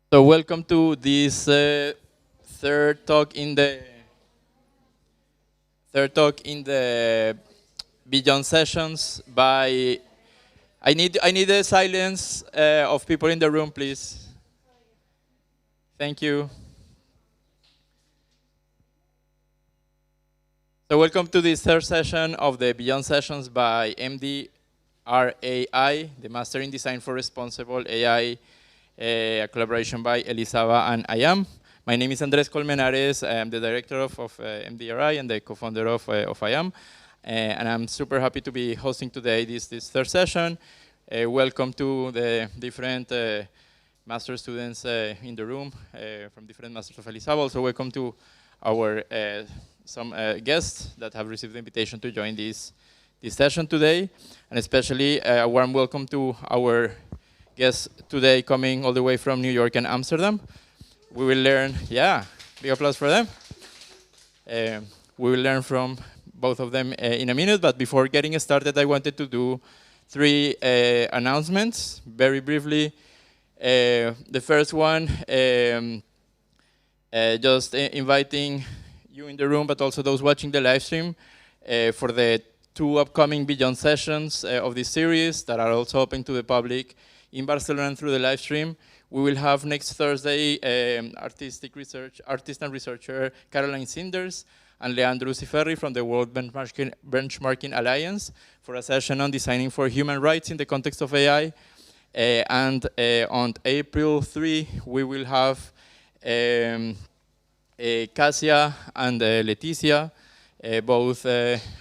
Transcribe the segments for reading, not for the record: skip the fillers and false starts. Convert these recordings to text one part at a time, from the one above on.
So welcome to this third talk in the Beyond sessions by. I need the silence of people in the room, please. Thank you. So welcome to this third session of the Beyond sessions by MDRAI, the Master in Design for Responsible AI, a collaboration by Elisava and I am. My name is Andres Colmenares. I am the director of MDRAI and the co-founder of I am. And I'm super happy to be hosting today this third session. Welcome to the different master students in the room from different masters of Elisava. Also welcome to our some guests that have received the invitation to join this session today. And especially a warm welcome to our guests today coming all the way from New York and Amsterdam. We will learn, big applause for them. We will learn from both of them in a minute, but before getting started, I wanted to do three announcements very briefly. The first one, just inviting you in the room, but also those watching the live stream for the two upcoming Beyond sessions of this series that are also open to the public in Barcelona through the live stream. We will have next Thursday artist and researcher Caroline Sinders and Leandro Ciferri from the World Benchmarking Alliance for a session on designing for human rights in the context of AI. And on April 3, we will have Cassia and Leticia, both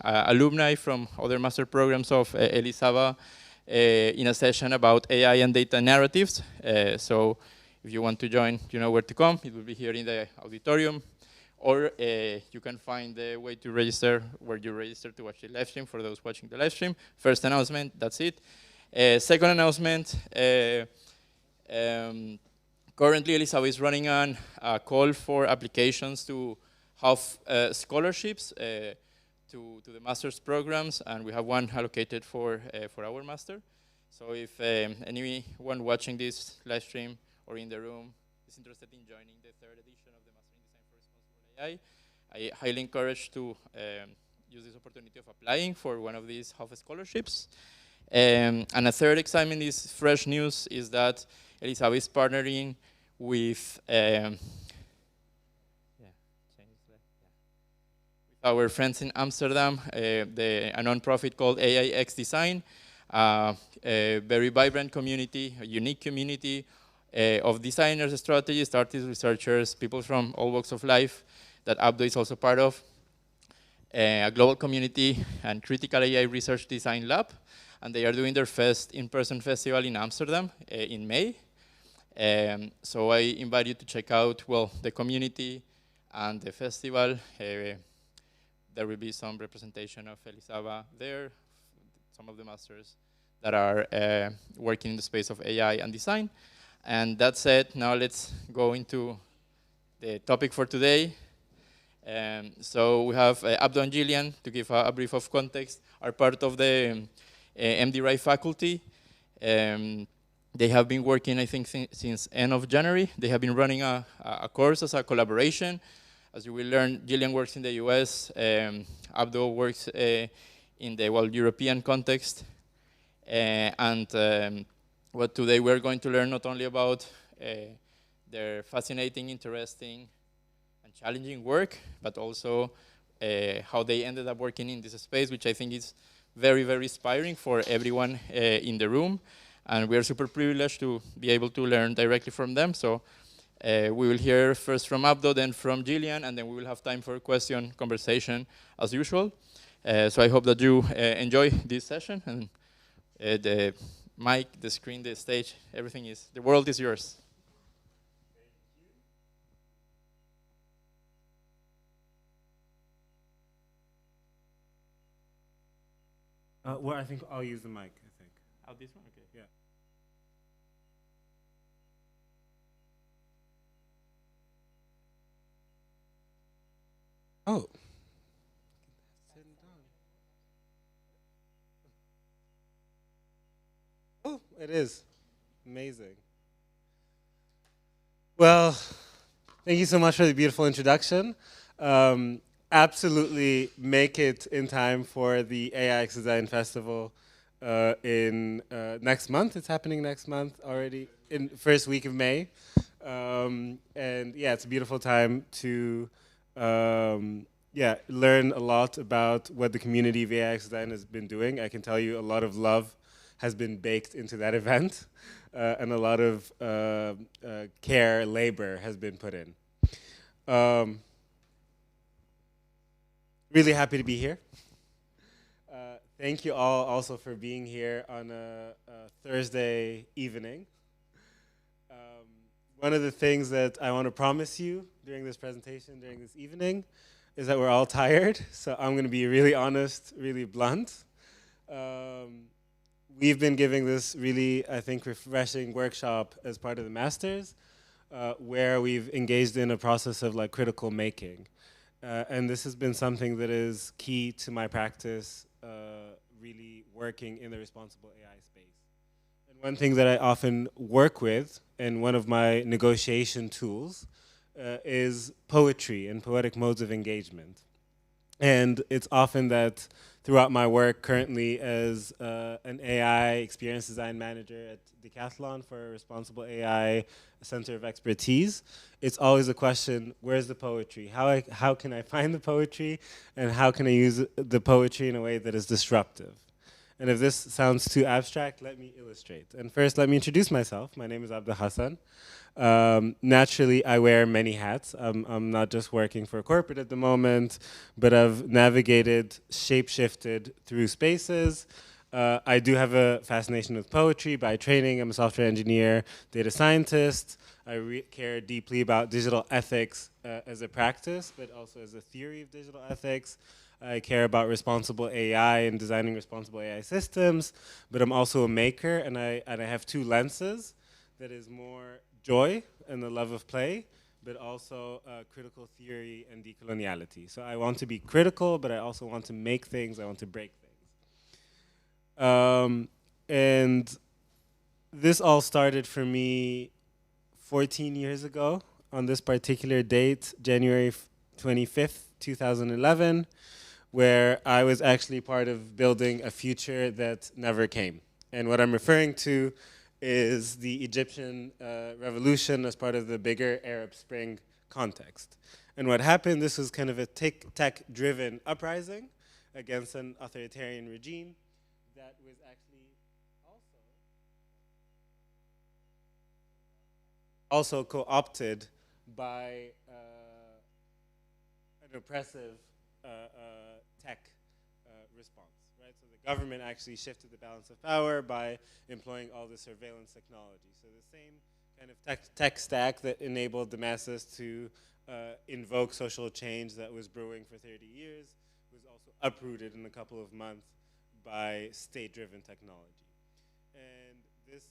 alumni from other master programs of Elisava, in a session about AI and data narratives. So if you want to join, you know where to come. It will be here in the auditorium. Or you can find the way to register where you register to watch the live stream for those watching the live stream. First announcement, that's it. Second announcement, currently Elisava is running on a call for applications to have scholarships to the master's programs, and we have one allocated for our master. So if anyone watching this live stream or in the room is interested in joining the third edition of the Master in Design for Responsible AI, I highly encourage to use this opportunity of applying for one of these half scholarships. And a third excitement is fresh news is that Elisava is partnering with our friends in Amsterdam, a nonprofit called AIX Design, a very vibrant community, a unique community of designers, strategists, artists, researchers, people from all walks of life that Abdo is also part of, a global community and critical AI research design lab, and they are doing their first in-person festival in Amsterdam in May. So I invite you to check out, well, the community and the festival. There will be some representation of Elisava there, some of the masters that are working in the space of AI and design. And that said, now let's go into the topic for today. So we have Abdo and Gillian, to give a brief of context, are part of the MDRAI faculty. They have been working, I think, since end of January. They have been running a course as a collaboration. As you will learn, Gillian works in the US, Abdo works in the European context. What today we're going to learn not only about their fascinating, interesting, and challenging work, but also how they ended up working in this space, which I think is very, very inspiring for everyone in the room. And we are super privileged to be able to learn directly from them. So we will hear first from Abdo, then from Gillian, and then we will have time for question, conversation, as usual. So I hope that you enjoy this session, and the mic, the screen, the stage, everything is, the world is yours. Well, I think I'll use the mic, I think. Oh, this one? Okay. Yeah. Oh. Oh, it is. Amazing. Well, thank you so much for the beautiful introduction. Absolutely make it in time for the AIX Design Festival in next month. It's happening next month already, in first week of May. And yeah, it's a beautiful time to learn a lot about what the community of AIX Design has been doing. I can tell you a lot of love has been baked into that event, and a lot of care, labor has been put in. Really happy to be here. Thank you all also for being here on a Thursday evening. One of the things that I want to promise you during this presentation, during this evening, is that we're all tired. So I'm going to be really honest, really blunt. We've been giving this really, I think, refreshing workshop as part of the masters, where we've engaged in a process of like critical making. And this has been something that is key to my practice, really working in the responsible AI space. And one thing that I often work with, and one of my negotiation tools, is poetry and poetic modes of engagement. And it's often that throughout my work currently as an AI experience design manager at Decathlon for a responsible AI center of expertise, it's always a question, where's the poetry? How can I find the poetry? And how can I use the poetry in a way that is disruptive? And if this sounds too abstract, let me illustrate. And first, let me introduce myself. My name is Abdul Hassan. Naturally, I wear many hats. I'm not just working for a corporate at the moment, but I've navigated, shape-shifted through spaces. I do have a fascination with poetry by training. I'm a software engineer, data scientist. I care deeply about digital ethics as a practice, but also as a theory of digital ethics. I care about responsible AI and designing responsible AI systems, but I'm also a maker, and I have two lenses. That is more joy and the love of play, but also critical theory and decoloniality. So I want to be critical, but I also want to make things, I want to break things. And this all started for me 14 years ago on this particular date, January 25th, 2011, where I was actually part of building a future that never came. And what I'm referring to is the Egyptian revolution as part of the bigger Arab Spring context. And what happened, this was kind of a tech-driven uprising against an authoritarian regime that was actually also co-opted by an oppressive tech response, right? So the government actually shifted the balance of power by employing all the surveillance technology. So the same kind of tech stack that enabled the masses to invoke social change that was brewing for 30 years was also uprooted in a couple of months by state-driven technology. And this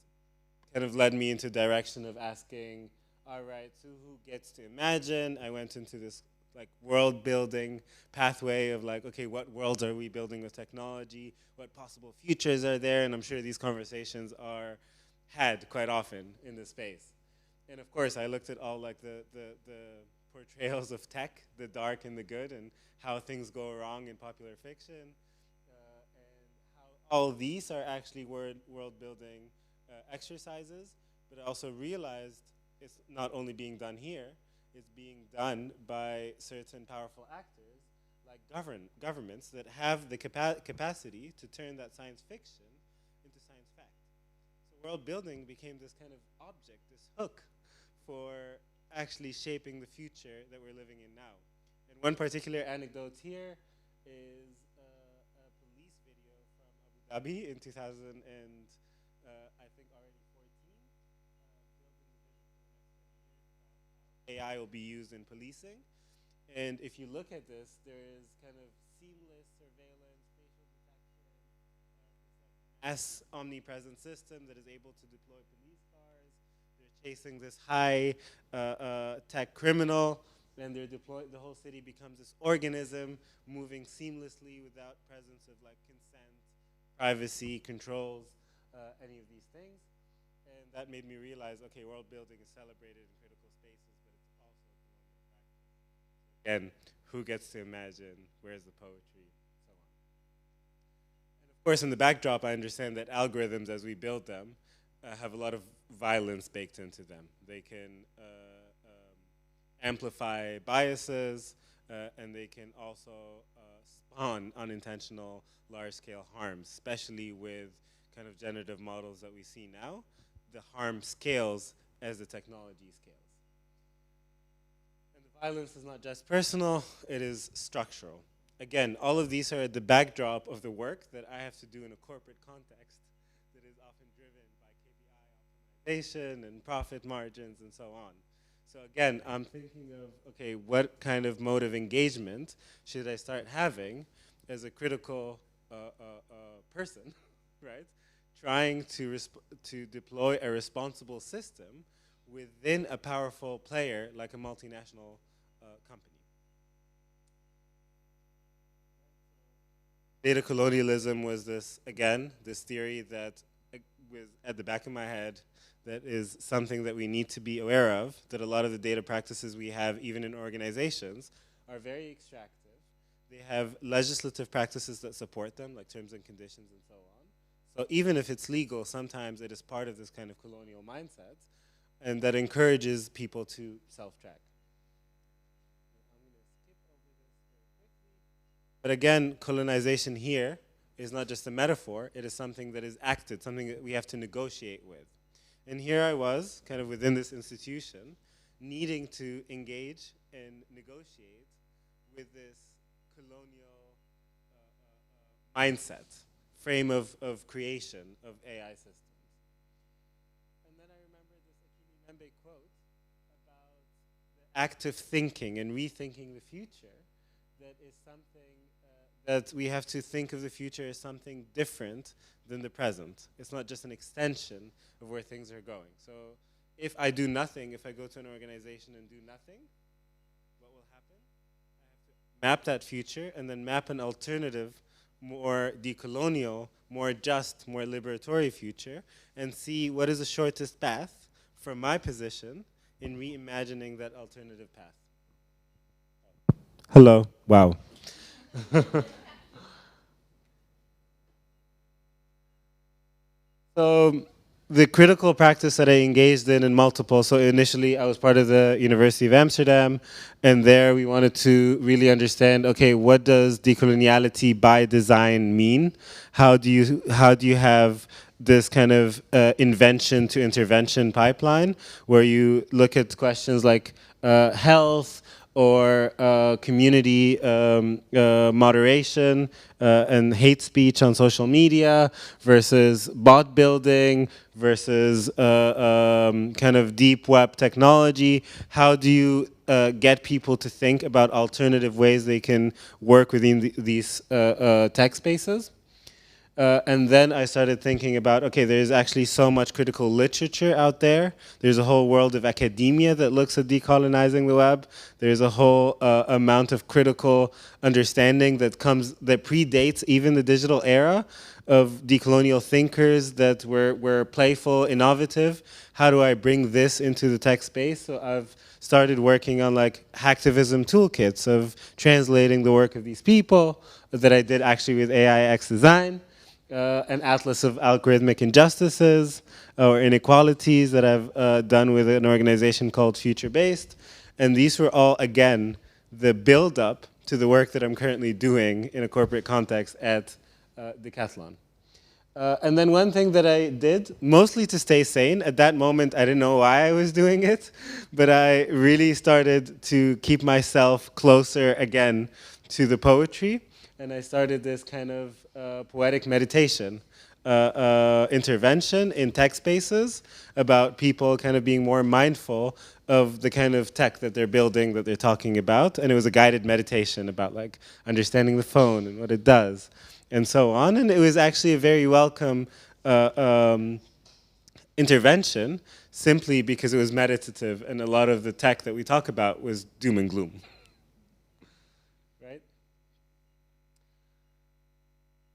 kind of led me into direction of asking, all right, so who gets to imagine? I went into this like world building pathway of like, okay, what worlds are we building with technology? What possible futures are there? And I'm sure these conversations are had quite often in this space. And of course, I looked at all like the portrayals of tech, the dark and the good, and how things go wrong in popular fiction, and how all these are actually world building exercises. But I also realized it's not only being done here, it's being done by certain powerful actors like governments that have the capacity to turn that science fiction into science fact. So world building became this kind of object, this hook for actually shaping the future that we're living in now. And one particular anecdote here is a police video from Abu Dhabi in 2000 and I think already 14, AI will be used in policing. And if you look at this, there is kind of seamless surveillance, facial detection, mass omnipresent system that is able to deploy police cars. They're chasing this high tech criminal, and the whole city becomes this organism moving seamlessly without presence of like consent, privacy, controls, any of these things. And that made me realize, okay, world building is celebrated in critical spaces. again, who gets to imagine, where's the poetry, so on. And of course, in the backdrop, I understand that algorithms, as we build them, have a lot of violence baked into them. They can amplify biases, and they can also spawn unintentional large-scale harms, especially with kind of generative models that we see now. The harm scales as the technology scales. And the violence is not just personal, it is structural. Again, all of these are at the backdrop of the work that I have to do in a corporate context that is often driven by KPI optimization and profit margins and so on. So again, I'm thinking of, okay, what kind of mode of engagement should I start having as a critical person, right? Trying to deploy a responsible system within a powerful player like a multinational company. Data colonialism was this, again, this theory that was at the back of my head, that is something that we need to be aware of, that a lot of the data practices we have, even in organizations, are very extractive. They have legislative practices that support them, like terms and conditions and so on. So even if it's legal, sometimes it is part of this kind of colonial mindset, and that encourages people to self-track. But again, colonization here is not just a metaphor, it is something that is acted, something that we have to negotiate with. And here I was, kind of within this institution, needing to engage and negotiate with this colonial mindset, frame of creation of AI systems. And then I remember this Akini Membe quote about the active thinking and rethinking the future, that is something that we have to think of the future as something different than the present. It's not just an extension of where things are going. So if I do nothing, if I go to an organization and do nothing, what will happen? I have to map that future and then map an alternative, more decolonial, more just, more liberatory future, and see what is the shortest path from my position in reimagining that alternative path. Hello. Wow. So the critical practice that I engaged in multiple, so initially I was part of the University of Amsterdam, and there we wanted to really understand, okay, what does decoloniality by design mean? How do you have this kind of invention to intervention pipeline where you look at questions like health, or community moderation and hate speech on social media versus bot building versus kind of deep web technology. How do you get people to think about alternative ways they can work within these tech spaces? And then I started thinking about, okay, there's actually so much critical literature out there. There's a whole world of academia that looks at decolonizing the web. There's a whole amount of critical understanding that predates even the digital era of decolonial thinkers that were playful, innovative. How do I bring this into the tech space? So I've started working on like hacktivism toolkits of translating the work of these people that I did actually with AI X Design. An atlas of algorithmic injustices or inequalities that I've done with an organization called Future Based. And these were all, again, the build-up to the work that I'm currently doing in a corporate context at Decathlon. And then one thing that I did, mostly to stay sane, at that moment I didn't know why I was doing it, but I really started to keep myself closer again to the poetry. And I started this kind of poetic meditation intervention in tech spaces about people kind of being more mindful of the kind of tech that they're building, that they're talking about. And it was a guided meditation about like understanding the phone and what it does and so on. And it was actually a very welcome intervention simply because it was meditative and a lot of the tech that we talk about was doom and gloom.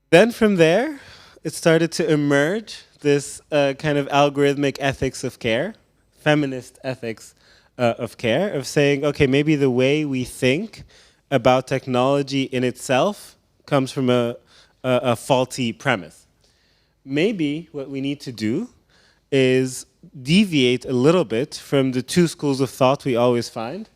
Then from there, it started to emerge this kind of algorithmic ethics of care, feminist ethics of care, of saying, okay, maybe the way we think about technology in itself comes from a faulty premise. Maybe what we need to do is deviate a little bit from the two schools of thought we always find.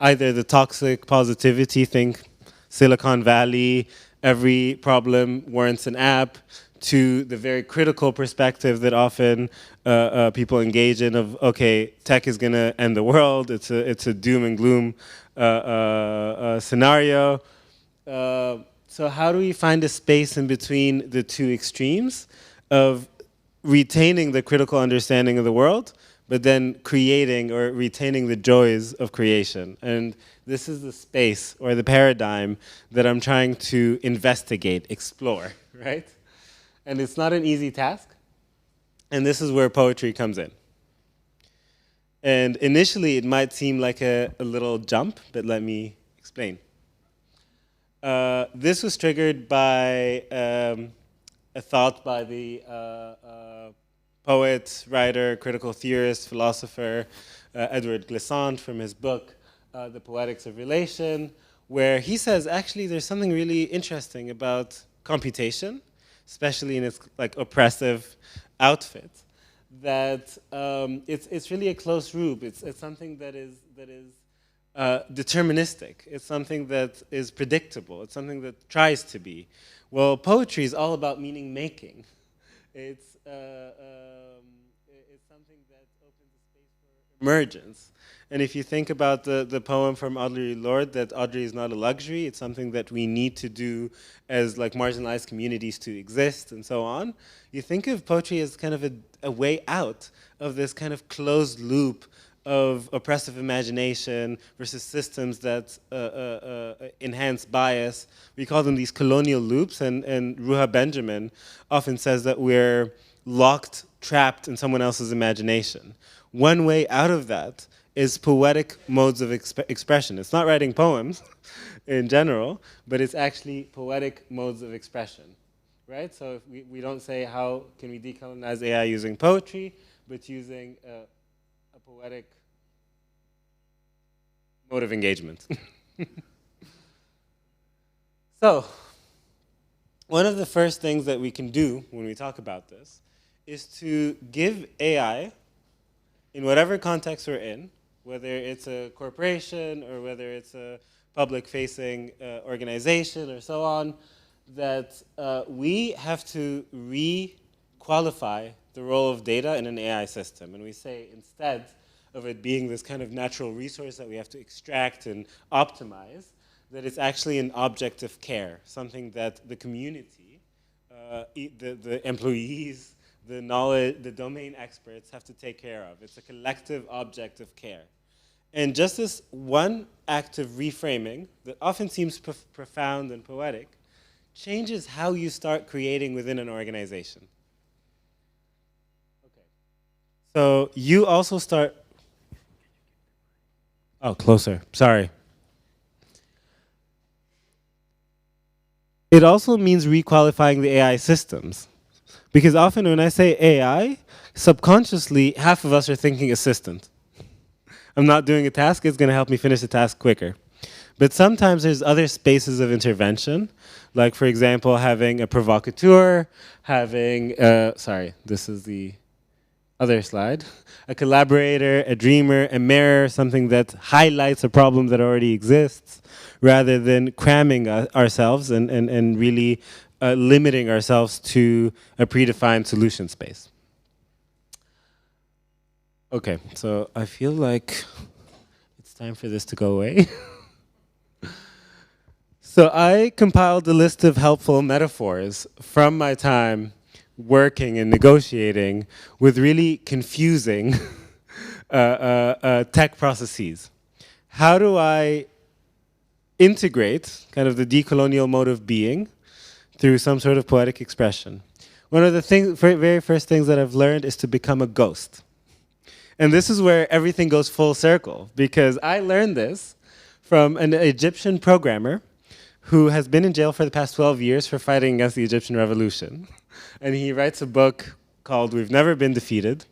Either the toxic positivity, think Silicon Valley, every problem warrants an app, to the very critical perspective that often people engage in of, okay, tech is going to end the world, it's a doom and gloom scenario. So how do we find a space in between the two extremes of retaining the critical understanding of the world, but then creating or retaining the joys of creation? And this is the space or the paradigm that I'm trying to investigate, explore, right? And it's not an easy task. And this is where poetry comes in. And initially, it might seem like a little jump, but let me explain. This was triggered by a thought by the poet, writer, critical theorist, philosopher, Edward Glissant, from his book, The Poetics of Relation, where he says, actually, there's something really interesting about computation, especially in its like oppressive outfit, that it's really a closed loop. It's something that is deterministic. It's something that is predictable. It's something that tries to be. Well, poetry is all about meaning making. It's something that opens a space for emergence. And if you think about the poem from Audre Lorde, that Audrey is not a luxury, it's something that we need to do as like marginalized communities to exist and so on, you think of poetry as kind of a way out of this kind of closed loop of oppressive imagination versus systems that enhance bias. We call them these colonial loops, and Ruha Benjamin often says that we're locked, trapped in someone else's imagination. One way out of that is poetic modes of expression. It's not writing poems in general, but it's actually poetic modes of expression, right? So if we don't say how can we decolonize AI using poetry, but using a poetic mode of engagement. So, one of the first things that we can do when we talk about this is to give AI, in whatever context we're in, whether it's a corporation or whether it's a public-facing organization or so on, that we have to re-qualify the role of data in an AI system. And we say, instead of it being this kind of natural resource that we have to extract and optimize, that it's actually an object of care, something that the community, the employees, the knowledge, the domain experts have to take care of. It's a collective object of care. And just this one act of reframing that often seems profound and poetic changes how you start creating within an organization. Okay. So you also start, oh, closer, sorry. It also means requalifying the AI systems. Because often when I say AI, subconsciously, half of us are thinking assistant. I'm not doing a task, it's going to help me finish the task quicker. But sometimes there's other spaces of intervention, like, for example, having a provocateur, having, sorry, this is the other slide, a collaborator, a dreamer, a mirror, something that highlights a problem that already exists, rather than cramming ourselves and really limiting ourselves to a predefined solution space. Okay, so I feel like it's time for this to go away. So I compiled a list of helpful metaphors from my time working and negotiating with really confusing tech processes. How do I integrate kind of the decolonial mode of being through some sort of poetic expression? One of the very first things that I've learned is to become a ghost. And this is where everything goes full circle, because I learned this from an Egyptian programmer who has been in jail for the past 12 years for fighting against the Egyptian revolution. And he writes a book called We've Never Been Defeated.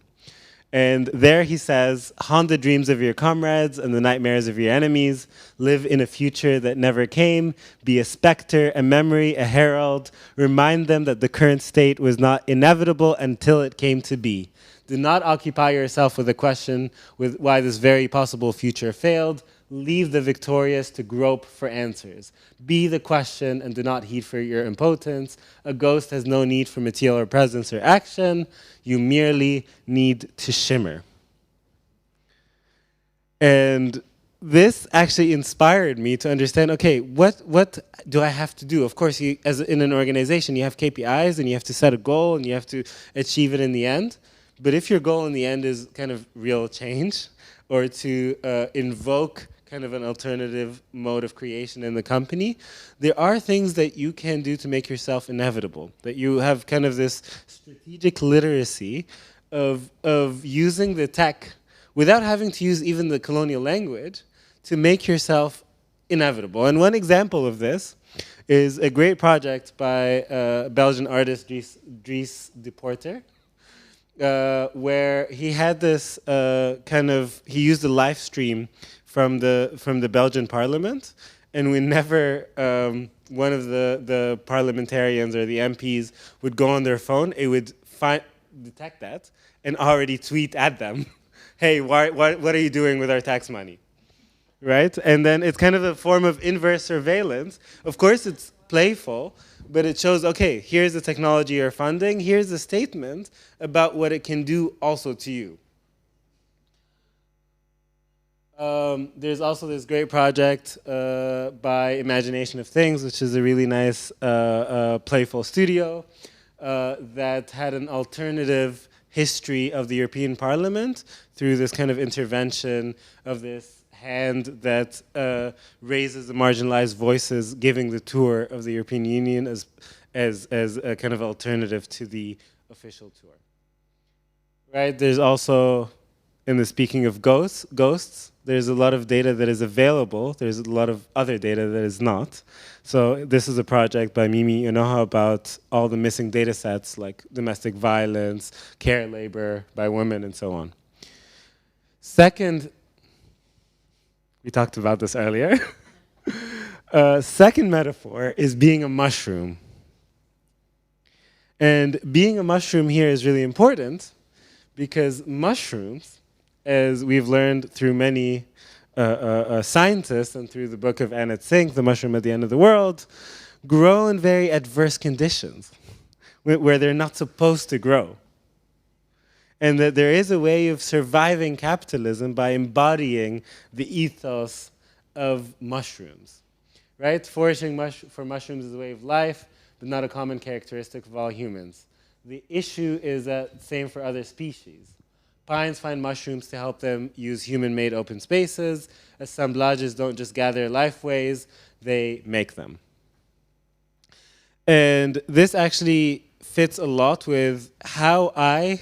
And there he says, haunt the dreams of your comrades and the nightmares of your enemies. Live in a future that never came. Be a specter, a memory, a herald. Remind them that the current state was not inevitable until it came to be. Do not occupy yourself with the question with why this very possible future failed. Leave the victorious to grope for answers. Be the question and do not heed for your impotence. A ghost has no need for material or presence or action. You merely need to shimmer. And this actually inspired me to understand, okay, what do I have to do? Of course, as in an organization, you have KPIs and you have to set a goal and you have to achieve it in the end. But if your goal in the end is kind of real change or to invoke kind of an alternative mode of creation in the company, there are things that you can do to make yourself inevitable, that you have kind of this strategic literacy of using the tech without having to use even the colonial language to make yourself inevitable. And one example of this is a great project by Belgian artist Dries de Porter, where he had this he used a live stream from the Belgian parliament, and whenever one of the parliamentarians or the MPs would go on their phone, it would detect that and already tweet at them, hey, what are you doing with our tax money? Right? And then it's kind of a form of inverse surveillance. Of course, it's playful, but it shows, okay, here's the technology you're funding, here's a statement about what it can do also to you. There's also this great project by Imagination of Things, which is a really nice playful studio that had an alternative history of the European Parliament through this kind of intervention of this hand that raises the marginalized voices, giving the tour of the European Union as a kind of alternative to the official tour. Right? There's also, in the speaking of ghosts, there's a lot of data that is available. There's a lot of other data that is not. So this is a project by Mimi Onoha about all the missing data sets like domestic violence, care labor by women, and so on. Second, we talked about this earlier. Second metaphor is being a mushroom. And being a mushroom here is really important because mushrooms, as we've learned through many scientists and through the book of Annette Sink, The Mushroom at the End of the World, grow in very adverse conditions where they're not supposed to grow. And that there is a way of surviving capitalism by embodying the ethos of mushrooms. Right? Foraging for mushrooms is a way of life, but not a common characteristic of all humans. The issue is that same for other species. Pines find mushrooms to help them use human-made open spaces. Assemblages don't just gather lifeways, they make them. And this actually fits a lot with how I,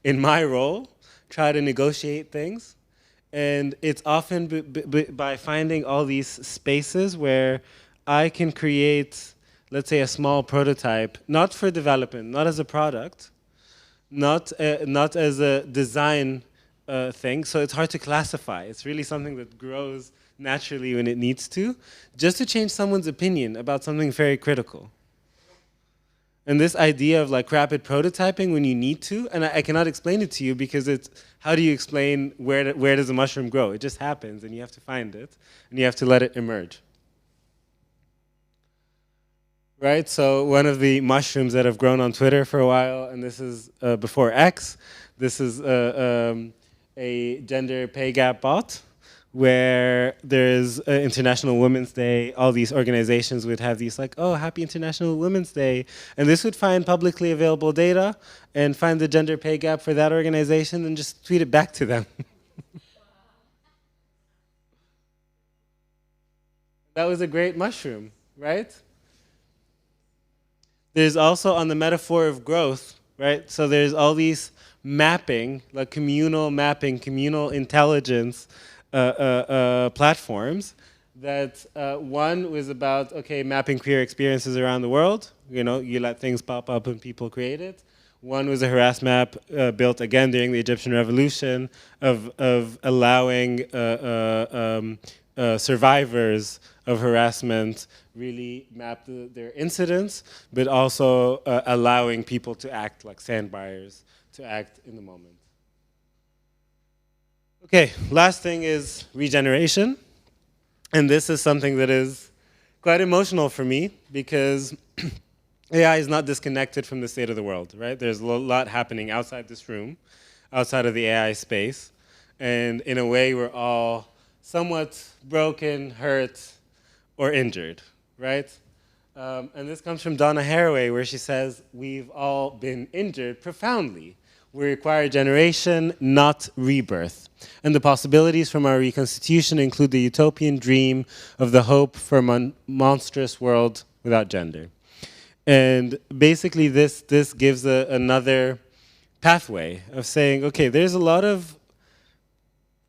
in my role, try to negotiate things. And it's often by finding all these spaces where I can create, let's say, a small prototype, not for development, not as a product, not as a design thing, so it's hard to classify. It's really something that grows naturally when it needs to, just to change someone's opinion about something very critical. And this idea of like rapid prototyping when you need to, and I cannot explain it to you because it's, how do you explain where does a mushroom grow? It just happens and you have to find it and you have to let it emerge. Right, so one of the mushrooms that have grown on Twitter for a while, and this is before X, this is a gender pay gap bot, where there's International Women's Day, all these organizations would have these like, oh, happy International Women's Day, and this would find publicly available data and find the gender pay gap for that organization and just tweet it back to them. That was a great mushroom, right? There's also on the metaphor of growth, right? So there's all these mapping, like communal mapping, communal intelligence platforms that one was about, okay, mapping queer experiences around the world. You know, you let things pop up and people create it. One was a harass map built again during the Egyptian Revolution of allowing survivors of harassment really map their incidents, but also allowing people to act like sand buyers, to act in the moment. Okay, last thing is regeneration. And this is something that is quite emotional for me because AI is not disconnected from the state of the world, right? There's a lot happening outside this room, outside of the AI space. And in a way, we're all somewhat broken, hurt, or injured, right? And this comes from Donna Haraway, where she says, we've all been injured profoundly. We require generation, not rebirth. And the possibilities from our reconstitution include the utopian dream of the hope for a monstrous world without gender. And basically this gives another pathway of saying, okay, there's a lot of,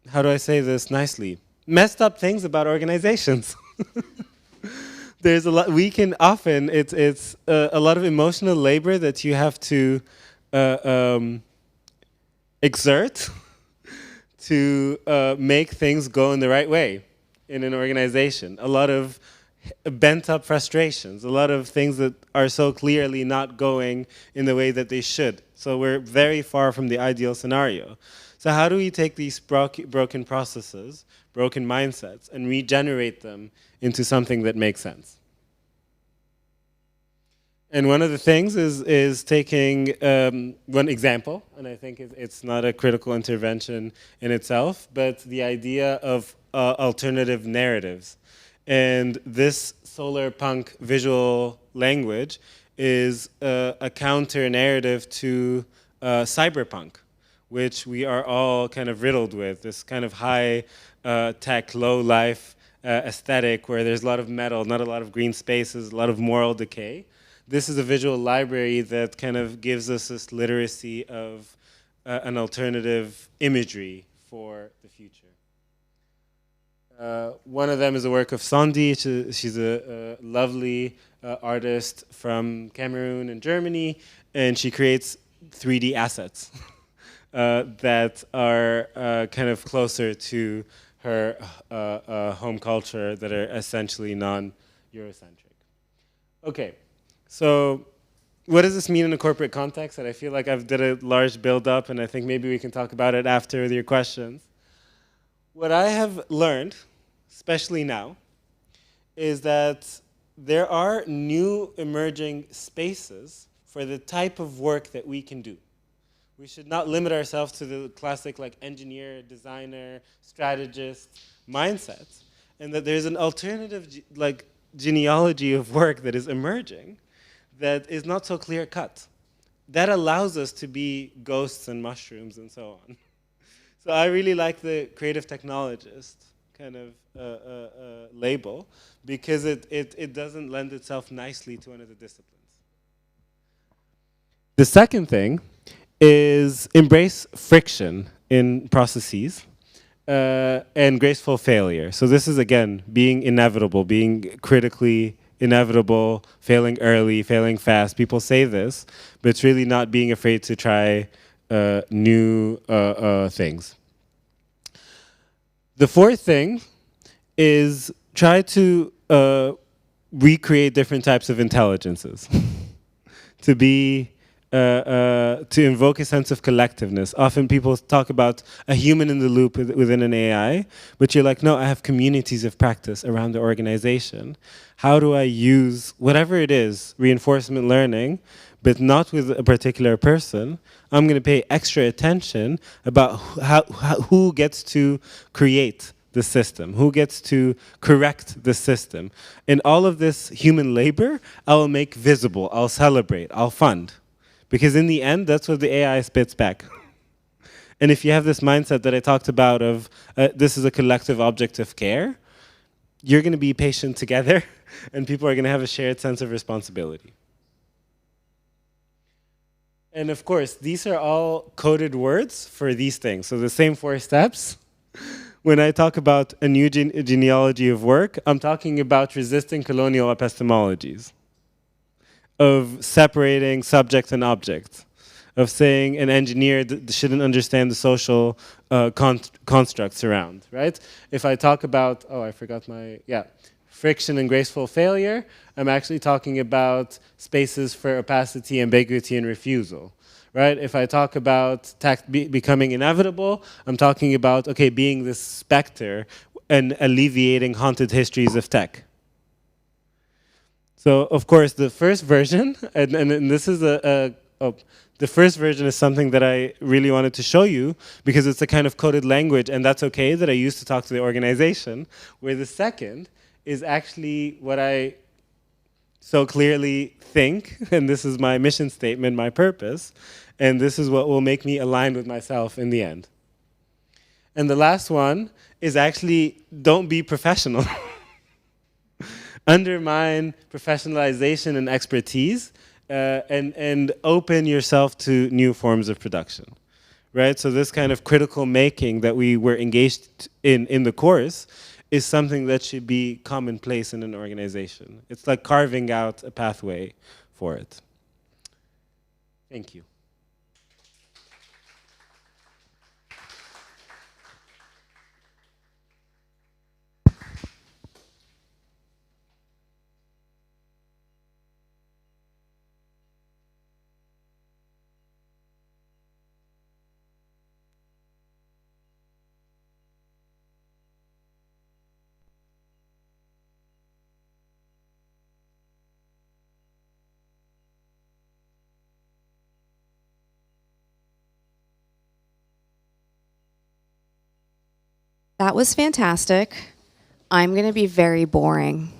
how do I say this nicely, messed up things about organizations. There's a lot, we can often, it's a lot of emotional labor that you have to exert to make things go in the right way in an organization. A lot of bent up frustrations, a lot of things that are so clearly not going in the way that they should. So we're very far from the ideal scenario. So how do we take these broken processes, broken mindsets, and regenerate them into something that makes sense? And one of the things is taking one example, and I think it's not a critical intervention in itself, but the idea of alternative narratives. And this solar punk visual language is a counter narrative to cyberpunk, which we are all kind of riddled with, this kind of high tech, low life aesthetic where there's a lot of metal, not a lot of green spaces, a lot of moral decay. This is a visual library that kind of gives us this literacy of an alternative imagery for the future. One of them is a work of Sondi. She's a lovely artist from Cameroon and Germany, and she creates 3D assets that are kind of closer to her home culture that are essentially non-Eurocentric. Okay. So what does this mean in a corporate context? And I feel like I've did a large build-up, and I think maybe we can talk about it after your questions. What I have learned, especially now, is that there are new emerging spaces for the type of work that we can do. We should not limit ourselves to the classic like engineer, designer, strategist mindsets, and that there's an alternative like genealogy of work that is emerging that is not so clear-cut. That allows us to be ghosts and mushrooms and so on. So I really like the creative technologist kind of label because it doesn't lend itself nicely to one of the disciplines. The second thing is embrace friction in processes and graceful failure. So this is, again, being inevitable, being critically inevitable, failing early, failing fast. People say this, but it's really not being afraid to try new things. The fourth thing is try to recreate different types of intelligences. To be to invoke a sense of collectiveness. Often people talk about a human in the loop within an AI, but you're like, no, I have communities of practice around the organization. How do I use whatever it is, reinforcement learning, but not with a particular person? I'm going to pay extra attention about who gets to create the system, who gets to correct the system. And all of this human labor, I will make visible, I'll celebrate, I'll fund. Because in the end, that's what the AI spits back. And if you have this mindset that I talked about of this is a collective object of care, you're going to be patient together, and people are going to have a shared sense of responsibility. And of course, these are all coded words for these things. So the same 4 steps. When I talk about a new genealogy of work, I'm talking about resisting colonial epistemologies of separating subject and object, of saying an engineer shouldn't understand the social constructs around, right? If I talk about, oh, I forgot my, yeah, friction and graceful failure, I'm actually talking about spaces for opacity, ambiguity, and refusal, right? If I talk about becoming inevitable, I'm talking about, okay, being this specter and alleviating haunted histories of tech. So, of course, the first version, and this is the first version is something that I really wanted to show you because it's a kind of coded language, and that's okay, that I used to talk to the organization, where the second is actually what I so clearly think, and this is my mission statement, my purpose, and this is what will make me aligned with myself in the end. And the last one is actually, don't be professional. Undermine professionalization and expertise, and open yourself to new forms of production, right? So this kind of critical making that we were engaged in the course is something that should be commonplace in an organization. It's like carving out a pathway for it. Thank you. That was fantastic. I'm going to be very boring.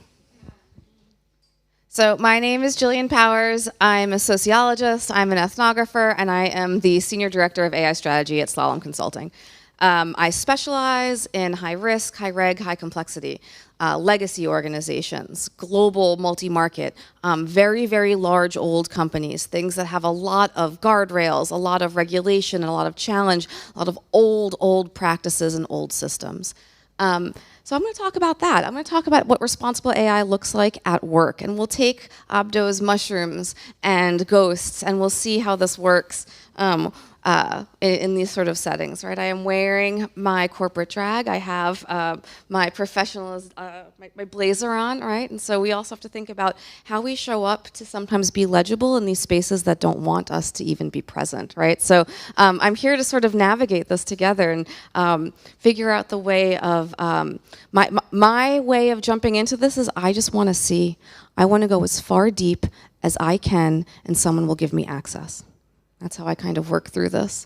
So my name is Jillian Powers. I'm a sociologist, I'm an ethnographer, and I am the Senior Director of AI Strategy at Slalom Consulting. I specialize in high risk, high reg, high complexity, legacy organizations, global multi-market, very, very large old companies, things that have a lot of guardrails, a lot of regulation, and a lot of challenge, a lot of old practices and old systems. So I'm going to talk about that. I'm going to talk about what responsible AI looks like at work. And we'll take Abdo's mushrooms and ghosts, and we'll see how this works in these sort of settings, right? I am wearing my corporate drag. I have my professional, my blazer on, right? And so we also have to think about how we show up to sometimes be legible in these spaces that don't want us to even be present, right? So I'm here to sort of navigate this together and figure out the way of, my way of jumping into this is I just want to see. I want to go as far deep as I can, and someone will give me access. That's how I kind of work through this.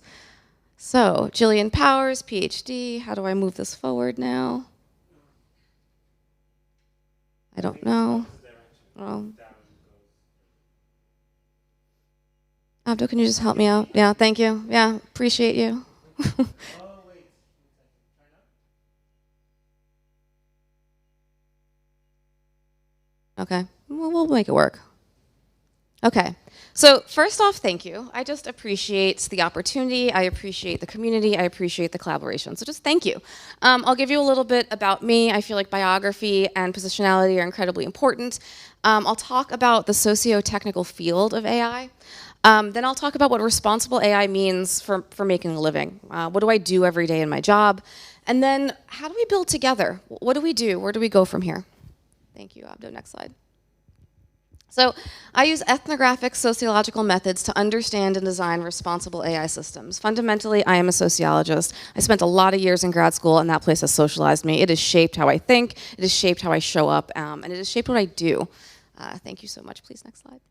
So, Jillian Powers, PhD. How do I move this forward now? I don't know. Oh. Abdo, can you just help me out? Yeah, thank you. Yeah, appreciate you. Okay, we'll make it work. Okay. So first off, thank you. I just appreciate the opportunity. I appreciate the community. I appreciate the collaboration. So just thank you. I'll give you a little bit about me. I feel like biography and positionality are incredibly important. I'll talk about the socio-technical field of AI. Then I'll talk about what responsible AI means for making a living. What do I do every day in my job? And then how do we build together? What do we do? Where do we go from here? Thank you, Abdo. Next slide. So I use ethnographic sociological methods to understand and design responsible AI systems. Fundamentally, I am a sociologist. I spent a lot of years in grad school, and that place has socialized me. It has shaped how I think, it has shaped how I show up, and it has shaped what I do. Thank you so much. Please, next slide.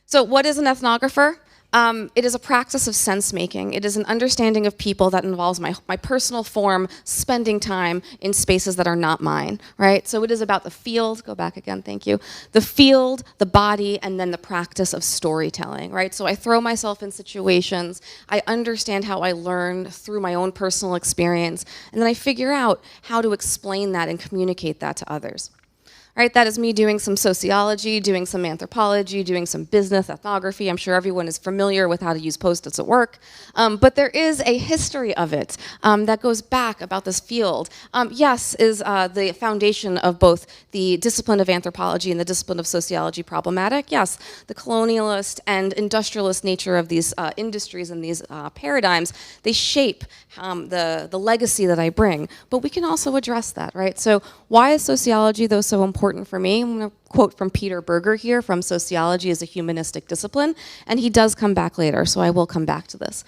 So what is an ethnographer? It is a practice of sense-making. It is an understanding of people that involves my personal form, spending time in spaces that are not mine, right? So it is about the field, go back again, thank you, the field, the body, and then the practice of storytelling, right? So I throw myself in situations, I understand how I learn through my own personal experience, and then I figure out how to explain that and communicate that to others. right? That is me doing some sociology, doing some anthropology, doing some business, ethnography. I'm sure everyone is familiar with how to use Post-its at work. But there is a history of it that goes back about this field. Yes, is the foundation of both the discipline of anthropology and the discipline of sociology problematic? Yes, the colonialist and industrialist nature of these industries and these paradigms, they shape the legacy that I bring. But we can also address that, right? So why is sociology, though, so important for me? I'm going to quote from Peter Berger here from Sociology as a Humanistic Discipline, and he does come back later, so I will come back to this.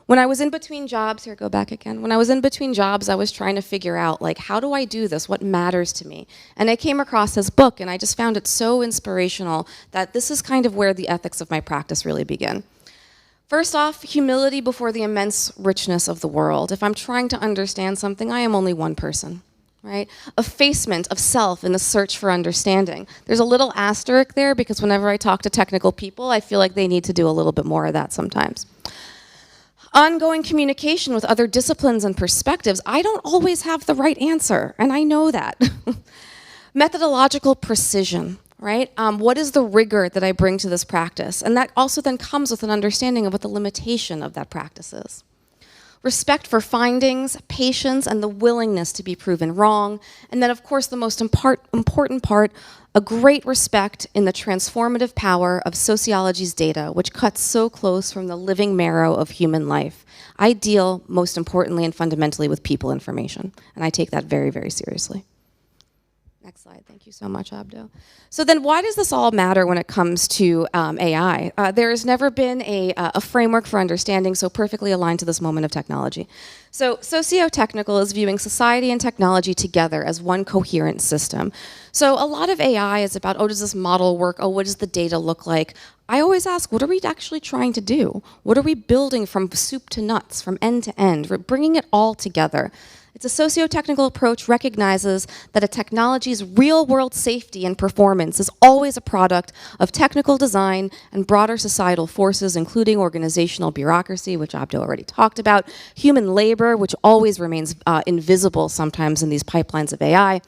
When I was in between jobs, here, go back again. When I was in between jobs, I was trying to figure out, like, how do I do this? What matters to me? And I came across his book, and I just found it so inspirational that this is kind of where the ethics of my practice really begin. First off, humility before the immense richness of the world. If I'm trying to understand something, I am only one person. Right? Effacement of self in the search for understanding. There's a little asterisk there because whenever I talk to technical people, I feel like they need to do a little bit more of that sometimes. Ongoing communication with other disciplines and perspectives. I don't always have the right answer, and I know that. Methodological precision, right? What is the rigor that I bring to this practice? And that also then comes with an understanding of what the limitation of that practice is. Respect for findings, patience, and the willingness to be proven wrong. And then, of course, the most important part, a great respect in the transformative power of sociology's data, which cuts so close from the living marrow of human life. I deal, most importantly and fundamentally, with people information, and I take that very, very seriously. Next slide. Thank you so much, Abdo. So then why does this all matter when it comes to AI? There has never been a framework for understanding so perfectly aligned to this moment of technology. So socio-technical is viewing society and technology together as one coherent system. So a lot of AI is about, oh, does this model work? Oh, what does the data look like? I always ask, what are we actually trying to do? What are we building from soup to nuts, from end to end? We're bringing it all together. It's a socio-technical approach recognizes that a technology's real-world safety and performance is always a product of technical design and broader societal forces, including organizational bureaucracy, which Abdo already talked about, human labor, which always remains invisible sometimes in these pipelines of AI,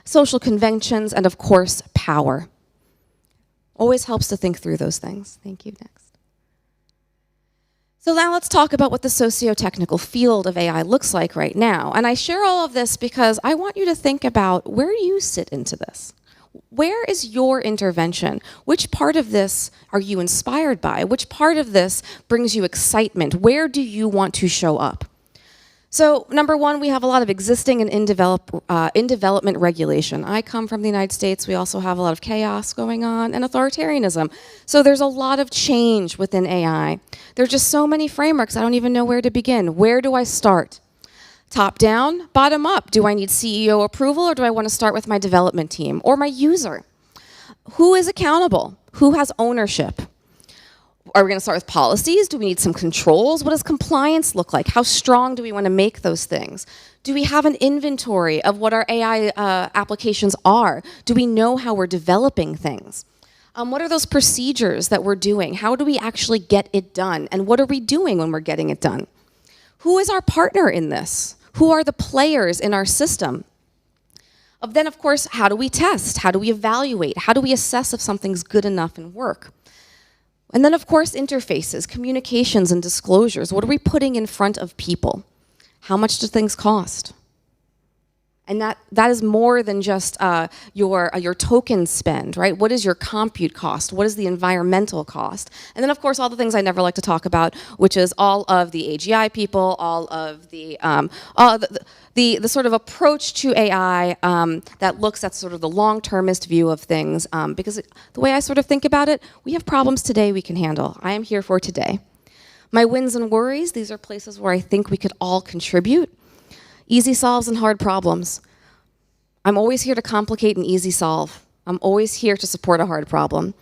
social conventions, and of course, power. Always helps to think through those things. Thank you. Next. So now let's talk about what the socio-technical field of AI looks like right now. And I share all of this because I want you to think about where you sit into this. Where is your intervention? Which part of this are you inspired by? Which part of this brings you excitement? Where do you want to show up? So number one, we have a lot of existing and in development regulation. I come from the United States. We also have a lot of chaos going on and authoritarianism. So there's a lot of change within AI. There are just so many frameworks, I don't even know where to begin. Where do I start? Top down, bottom up. Do I need CEO approval or do I want to start with my development team or my user? Who is accountable? Who has ownership? Are we going to start with policies? Do we need some controls? What does compliance look like? How strong do we want to make those things? Do we have an inventory of what our AI applications are? Do we know how we're developing things? What are those procedures that we're doing? How do we actually get it done? And what are we doing when we're getting it done? Who is our partner in this? Who are the players in our system? Then, of course, how do we test? How do we evaluate? How do we assess if something's good enough and work? And then, of course, interfaces, communications, and disclosures. What are we putting in front of people? How much do things cost? And that is more than just your token spend, right? What is your compute cost? What is the environmental cost? And then, of course, all the things I never like to talk about, which is all of the AGI people, all of the sort of approach to AI that looks at sort of the long-termist view of things. Because the way I sort of think about it, we have problems today we can handle. I am here for today. My wins and worries, these are places where I think we could all contribute. Easy solves and hard problems. I'm always here to complicate and easy solve. I'm always here to support a hard problem.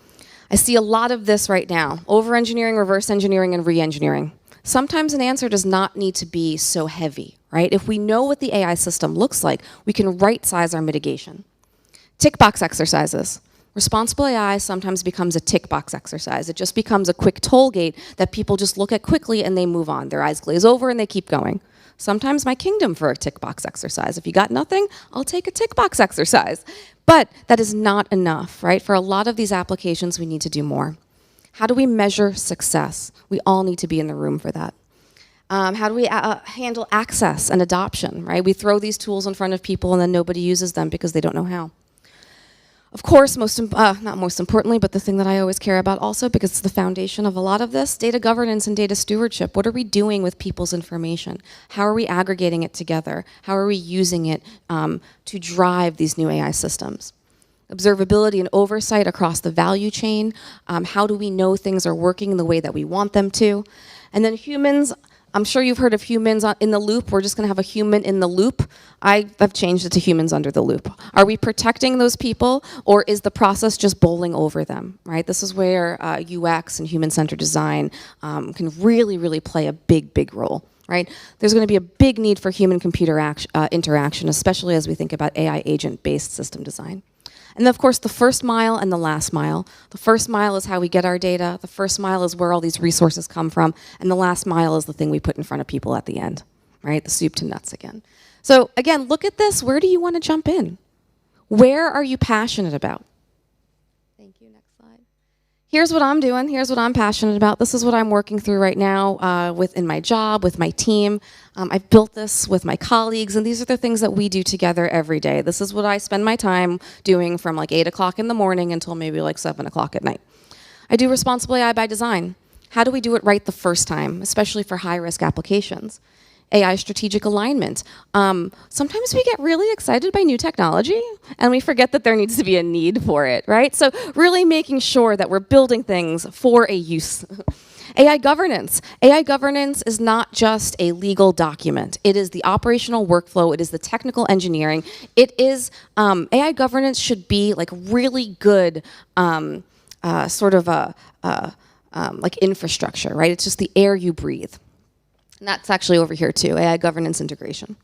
I see a lot of this right now. Over-engineering, reverse engineering, and re-engineering. Sometimes an answer does not need to be so heavy, right? If we know what the AI system looks like, we can right-size our mitigation. Tick box exercises. Responsible AI sometimes becomes a tick box exercise. It just becomes a quick toll gate that people just look at quickly and they move on. Their eyes glaze over and they keep going. Sometimes my kingdom for a tick box exercise. If you got nothing, I'll take a tick box exercise. But that is not enough, right? For a lot of these applications, we need to do more. How do we measure success? We all need to be in the room for that. How do we handle access and adoption, right? We throw these tools in front of people and then nobody uses them because they don't know how. Of course, not most importantly, but the thing that I always care about also, because it's the foundation of a lot of this, data governance and data stewardship. What are we doing with people's information? How are we aggregating it together? How are we using it to drive these new AI systems? Observability and oversight across the value chain. How do we know things are working the way that we want them to? And then humans. I'm sure you've heard of humans in the loop. We're just going to have a human in the loop. I've changed it to humans under the loop. Are we protecting those people, or is the process just bowling over them, right? This is where UX and human-centered design can really, really play a big, big role, right? There's going to be a big need for human-computer interaction, especially as we think about AI agent-based system design. And then, of course, the first mile and the last mile. The first mile is how we get our data. The first mile is where all these resources come from. And the last mile is the thing we put in front of people at the end, right? The soup to nuts again. So again, look at this. Where do you want to jump in? Where are you passionate about? Thank you. Next slide. Here's what I'm doing. Here's what I'm passionate about. This is what I'm working through right now in my job, with my team. I've built this with my colleagues, and these are the things that we do together every day. This is what I spend my time doing from like 8 o'clock in the morning until maybe like 7 o'clock at night. I do responsible AI by design. How do we do it right the first time, especially for high-risk applications? AI strategic alignment. Sometimes we get really excited by new technology and we forget that there needs to be a need for it, right? So really making sure that we're building things for a use. AI governance. AI governance is not just a legal document. It is the operational workflow. It is the technical engineering. It is, AI governance should be like really good sort of like infrastructure, right? It's just the air you breathe. And that's actually over here too, AI governance integration.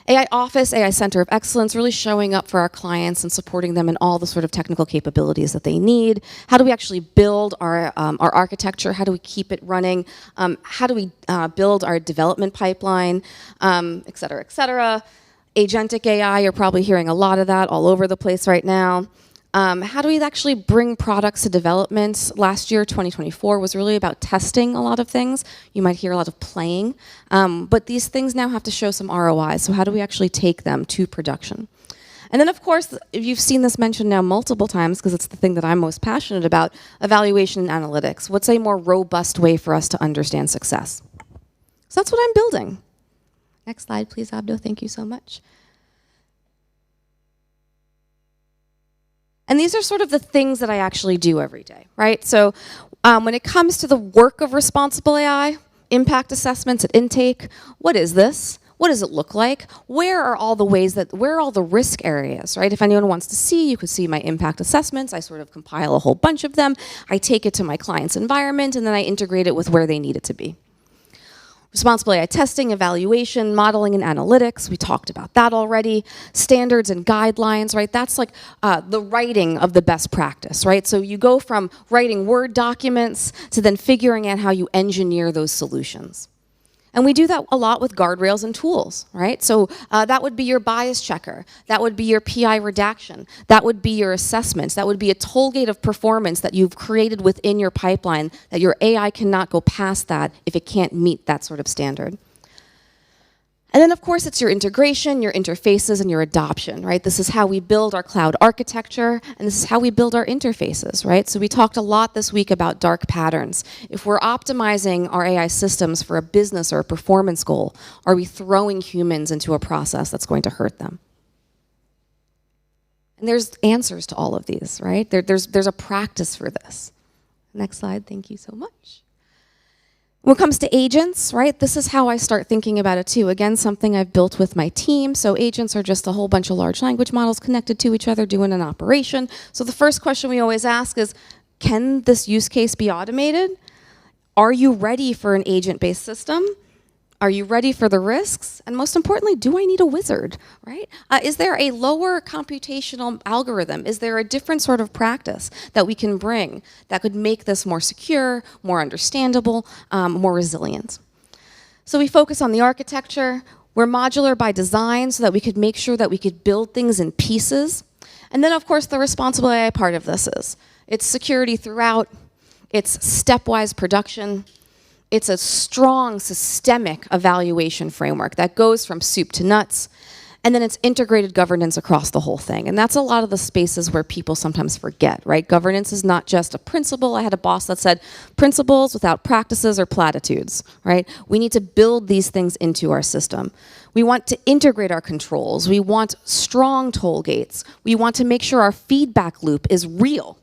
AI Office, AI Center of Excellence, really showing up for our clients and supporting them in all the sort of technical capabilities that they need. How do we actually build our architecture? How do we keep it running? How do we build our development pipeline, et cetera, et cetera. Agentic AI, you're probably hearing a lot of that all over the place right now. How do we actually bring products to development? Last year, 2024, was really about testing a lot of things. You might hear a lot of playing, but these things now have to show some ROI. So how do we actually take them to production? And then, of course, you've seen this mentioned now multiple times because it's the thing that I'm most passionate about, evaluation and analytics. What's a more robust way for us to understand success? So that's what I'm building. Next slide, please, Abdo. Thank you so much. And these are sort of the things that I actually do every day, right? So when it comes to the work of responsible AI, impact assessments at intake, what is this? What does it look like? Where are all the risk areas, right? If anyone wants to see, you could see my impact assessments. I sort of compile a whole bunch of them. I take it to my client's environment, and then I integrate it with where they need it to be. Responsible AI testing, evaluation, modeling and analytics, we talked about that already. Standards and guidelines, right? That's like the writing of the best practice, right? So you go from writing Word documents to then figuring out how you engineer those solutions. And we do that a lot with guardrails and tools, right? So that would be your bias checker. That would be your PI redaction. That would be your assessments. That would be a toll gate of performance that you've created within your pipeline that your AI cannot go past that if it can't meet that sort of standard. And then, of course, it's your integration, your interfaces, and your adoption, right? This is how we build our cloud architecture, and this is how we build our interfaces, right? So we talked a lot this week about dark patterns. If we're optimizing our AI systems for a business or a performance goal, are we throwing humans into a process that's going to hurt them? And there's answers to all of these, right? There's a practice for this. Next slide, thank you so much. When it comes to agents, right, this is how I start thinking about it too. Again, something I've built with my team. So agents are just a whole bunch of large language models connected to each other doing an operation. So the first question we always ask is, can this use case be automated? Are you ready for an agent-based system? Are you ready for the risks? And most importantly, do I need a wizard, right? Is there a lower computational algorithm? Is there a different sort of practice that we can bring that could make this more secure, more understandable, more resilient? So we focus on the architecture. We're modular by design so that we could make sure that we could build things in pieces. And then, of course, the responsible AI part of this is it's security throughout, it's stepwise production, it's a strong systemic evaluation framework that goes from soup to nuts, and then it's integrated governance across the whole thing. And that's a lot of the spaces where people sometimes forget, right? Governance is not just a principle. I had a boss that said, principles without practices are platitudes, right? We need to build these things into our system. We want to integrate our controls. We want strong toll gates. We want to make sure our feedback loop is real.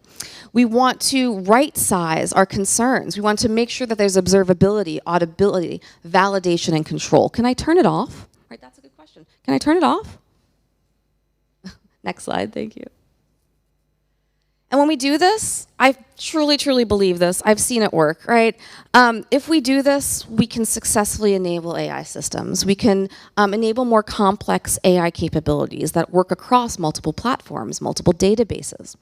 We want to right-size our concerns. We want to make sure that there's observability, auditability, validation, and control. Can I turn it off? Right, that's a good question. Can I turn it off? Next slide, thank you. And when we do this, I truly, truly believe this. I've seen it work, right? If we do this, we can successfully enable AI systems. We can enable more complex AI capabilities that work across multiple platforms, multiple databases.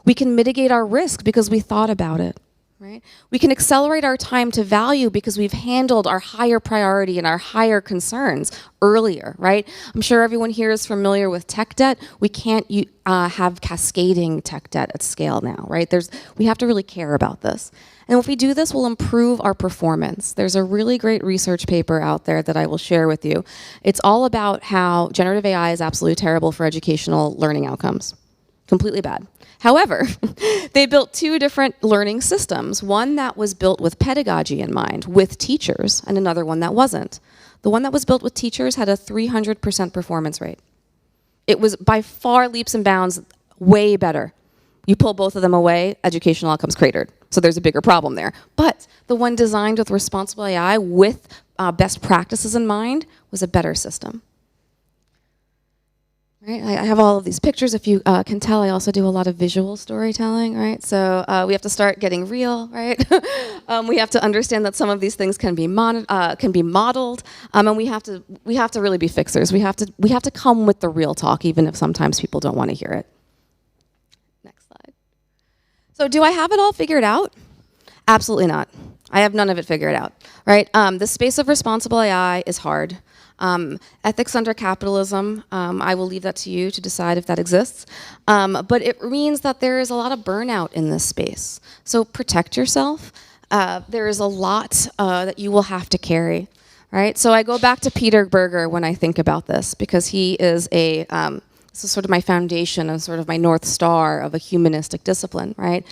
We can mitigate our risk because we thought about it. Right? We can accelerate our time to value because we've handled our higher priority and our higher concerns earlier, right? I'm sure everyone here is familiar with tech debt. We can't have cascading tech debt at scale now, right? We have to really care about this. And if we do this, we'll improve our performance. There's a really great research paper out there that I will share with you. It's all about how generative AI is absolutely terrible for educational learning outcomes. Completely bad. However, they built two different learning systems, one that was built with pedagogy in mind, with teachers, and another one that wasn't. The one that was built with teachers had a 300% performance rate. It was by far leaps and bounds way better. You pull both of them away, educational outcomes cratered. So there's a bigger problem there. But the one designed with responsible AI with best practices in mind was a better system. Right? I have all of these pictures. If you can tell, I also do a lot of visual storytelling, right? So we have to start getting real, right? We have to understand that some of these things can be modeled, and we have to really be fixers. We have to come with the real talk, even if sometimes people don't want to hear it. Next slide. So do I have it all figured out? Absolutely not. I have none of it figured out, right? The space of responsible AI is hard. Ethics under capitalism, I will leave that to you to decide if that exists. But it means that there is a lot of burnout in this space. So protect yourself. There is a lot that you will have to carry, right? So I go back to Peter Berger when I think about this, because he is this is sort of my foundation and sort of my North Star of a humanistic discipline, right?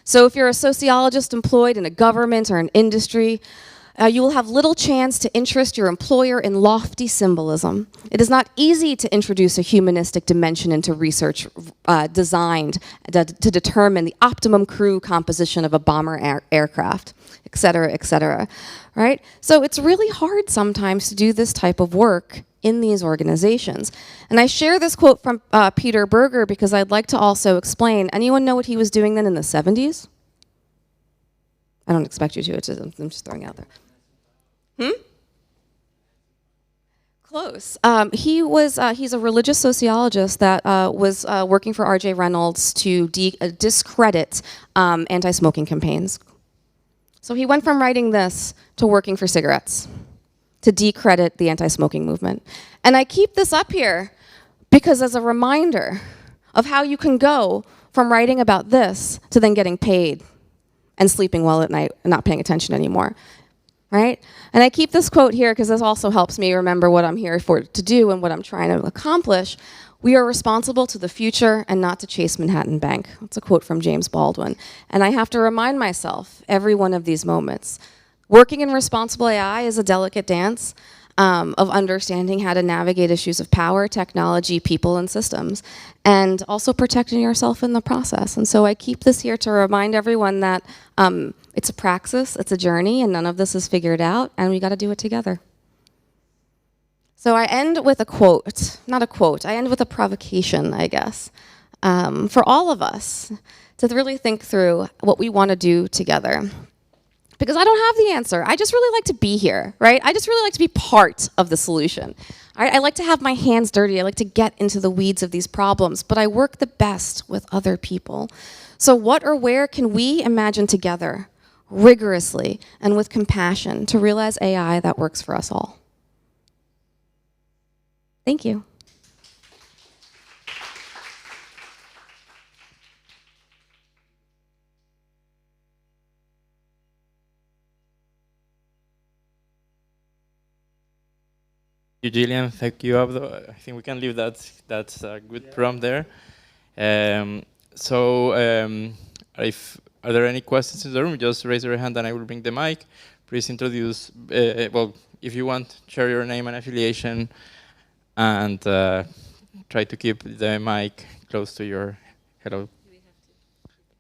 So if you're a sociologist employed in a government or an industry, you will have little chance to interest your employer in lofty symbolism. It is not easy to introduce a humanistic dimension into research designed to determine the optimum crew composition of a bomber aircraft, et cetera, right? So it's really hard sometimes to do this type of work in these organizations. And I share this quote from Peter Berger because I'd like to also explain. Anyone know what he was doing then in the 70s? I don't expect you to. I'm just throwing it out there. Close. He's a religious sociologist that was working for R.J. Reynolds to discredit anti-smoking campaigns. So he went from writing this to working for cigarettes, to decredit the anti-smoking movement. And I keep this up here because as a reminder of how you can go from writing about this to then getting paid and sleeping well at night and not paying attention anymore, right? And I keep this quote here because this also helps me remember what I'm here to do and what I'm trying to accomplish. We are responsible to the future and not to chase Manhattan Bank. That's a quote from James Baldwin. And I have to remind myself every one of these moments. Working in responsible AI is a delicate dance of understanding how to navigate issues of power, technology, people, and systems, and also protecting yourself in the process. And so I keep this here to remind everyone that it's a praxis, it's a journey, and none of this is figured out, and we got to do it together. So I end with a quote, not a quote, I end with a provocation, I guess, for all of us to really think through what we want to do together. Because I don't have the answer. I just really like to be here, right? I just really like to be part of the solution. I like to have my hands dirty. I like to get into the weeds of these problems, but I work the best with other people. So what or where can we imagine together? rigorously and with compassion to realize AI that works for us all. Thank you. Gillian, thank you, Abdo. I think we can leave that. That's a good prompt there. If are there any questions in the room? Just raise your hand and I will bring the mic. Please introduce. Well, if you want, share your name and affiliation, and try to keep the mic close to your. Hello.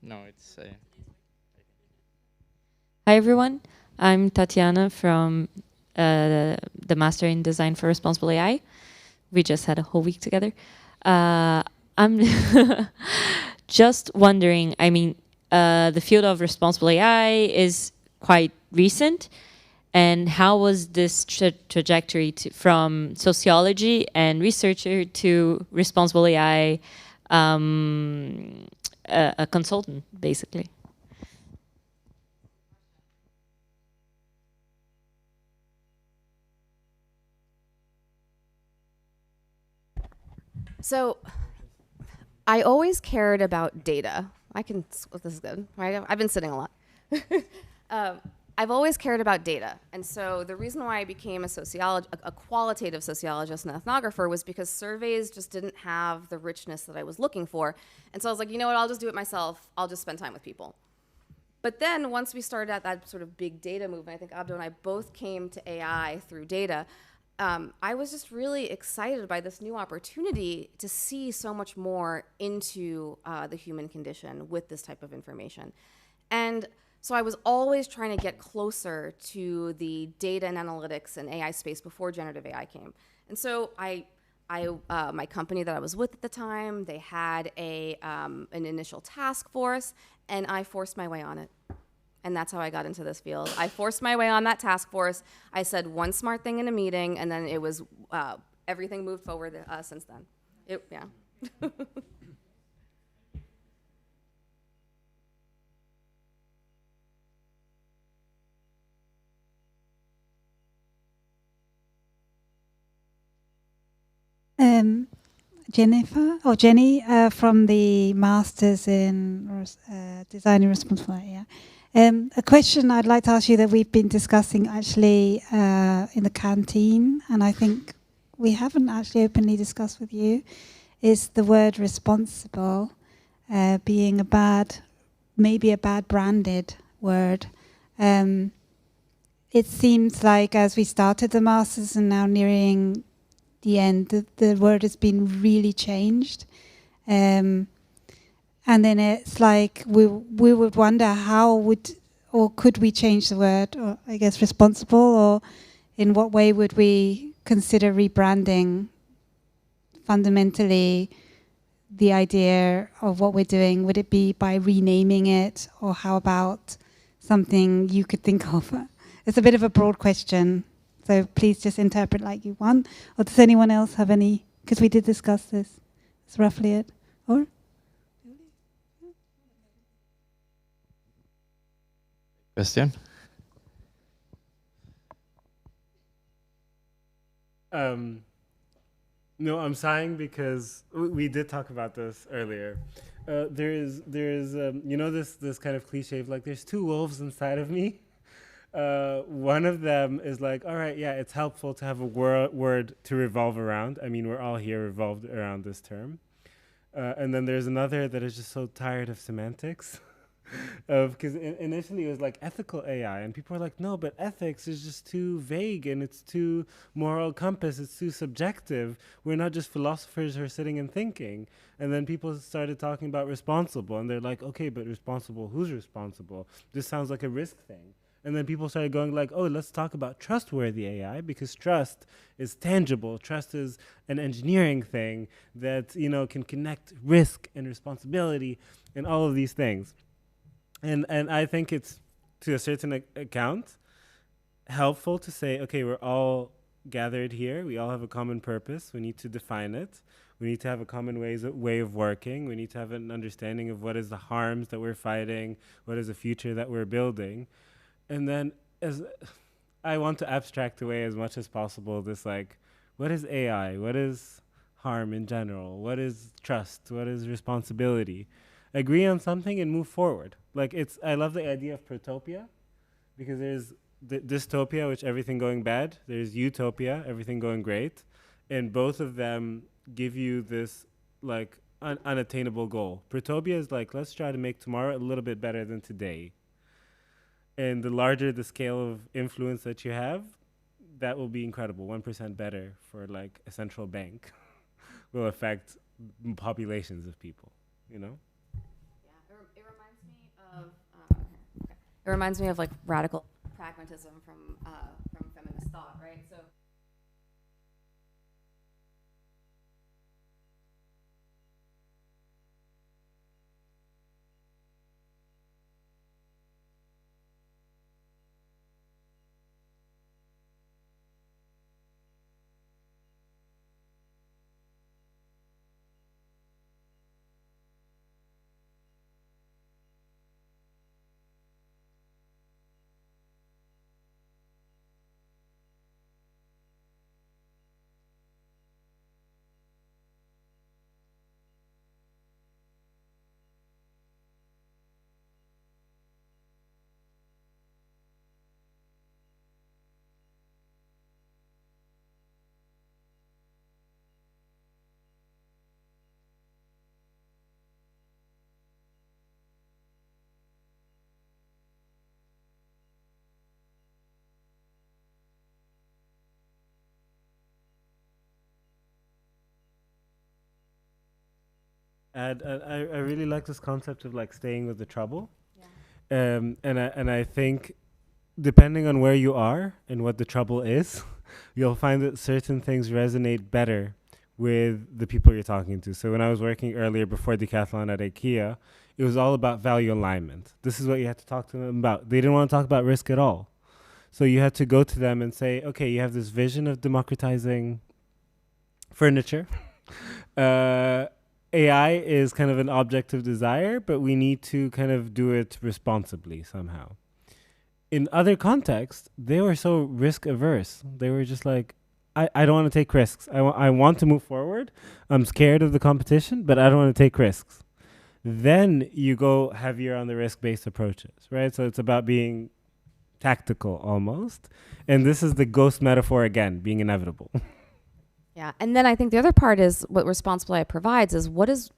No, it's. Hi everyone, I'm Tatiana from the Master in Design for Responsible AI. We just had a whole week together. I'm just wondering, I mean, the field of responsible AI is quite recent, and how was this trajectory from sociology and researcher to responsible AI, a consultant, basically? So I always cared about data. This is good, right? I've been sitting a lot. I've always cared about data. And so the reason why I became a qualitative sociologist and ethnographer was because surveys just didn't have the richness that I was looking for. And so I was like, you know what, I'll just do it myself. I'll just spend time with people. But then once we started at that sort of big data movement, I think Abdo and I both came to AI through data. I was just really excited by this new opportunity to see so much more into the human condition with this type of information. And so I was always trying to get closer to the data and analytics and AI space before generative AI came. And so my company that I was with at the time, they had an initial task force, and I forced my way on it. And that's how I got into this field. I forced my way on that task force. I said one smart thing in a meeting, and then it was everything moved forward since then. Yeah. Jenny from the Masters in Design and Responsible AI. A question I'd like to ask you that we've been discussing actually in the canteen, and I think we haven't actually openly discussed with you, is the word responsible being maybe a bad branded word. It seems like as we started the Masters and now nearing the end, the word has been really changed. And then it's like we would wonder could we change the word, or I guess responsible, or in what way would we consider rebranding fundamentally the idea of what we're doing? Would it be by renaming it, or how about something you could think of? It's a bit of a broad question, so please just interpret like you want. Or does anyone else have any? Because we did discuss this. That's roughly it. Or? Question? No, I'm sighing because we did talk about this earlier. There is you know, this kind of cliche of like, there's two wolves inside of me. One of them is like, all right, yeah, it's helpful to have a word to revolve around. I mean, we're all here revolved around this term. And then there's another that is just so tired of semantics. Because initially it was like ethical AI, and people were like, no, but ethics is just too vague, and it's too moral compass, it's too subjective. We're not just philosophers who are sitting and thinking. And then people started talking about responsible, and they're like, okay, but responsible, who's responsible? This sounds like a risk thing. And then people started going like, oh, let's talk about trustworthy AI, because trust is tangible. Trust is an engineering thing that, you know, can connect risk and responsibility and all of these things. And I think it's, to a certain account, helpful to say, okay, we're all gathered here. We all have a common purpose. We need to define it. We need to have a common way of working. We need to have an understanding of what is the harms that we're fighting, what is the future that we're building. And then as I want to abstract away as much as possible this, like, what is AI? What is harm in general? What is trust? What is responsibility? Agree on something and move forward. Like, I love the idea of protopia, because there's dystopia, which everything going bad. There's utopia, everything going great. And both of them give you this, like, unattainable goal. Protopia is like, let's try to make tomorrow a little bit better than today. And the larger the scale of influence that you have, that will be incredible. 1% better for, like, a central bank will affect populations of people, you know? Yeah, it reminds me of it reminds me of, like, radical pragmatism from feminist thought, right? So. And I really like this concept of, like, staying with the trouble. Yeah. And I think depending on where you are and what the trouble is, you'll find that certain things resonate better with the people you're talking to. So when I was working earlier before Decathlon at IKEA, it was all about value alignment. This is what you had to talk to them about. They didn't want to talk about risk at all. So you had to go to them and say, okay, you have this vision of democratizing furniture. AI is kind of an object of desire, but we need to kind of do it responsibly somehow. In other contexts, they were so risk averse. They were just like, I don't want to take risks. I want to move forward. I'm scared of the competition, but I don't want to take risks. Then you go heavier on the risk-based approaches, right? So it's about being tactical almost. And this is the ghost metaphor again, being inevitable. Yeah, and then I think the other part is what Responsible AI provides is what is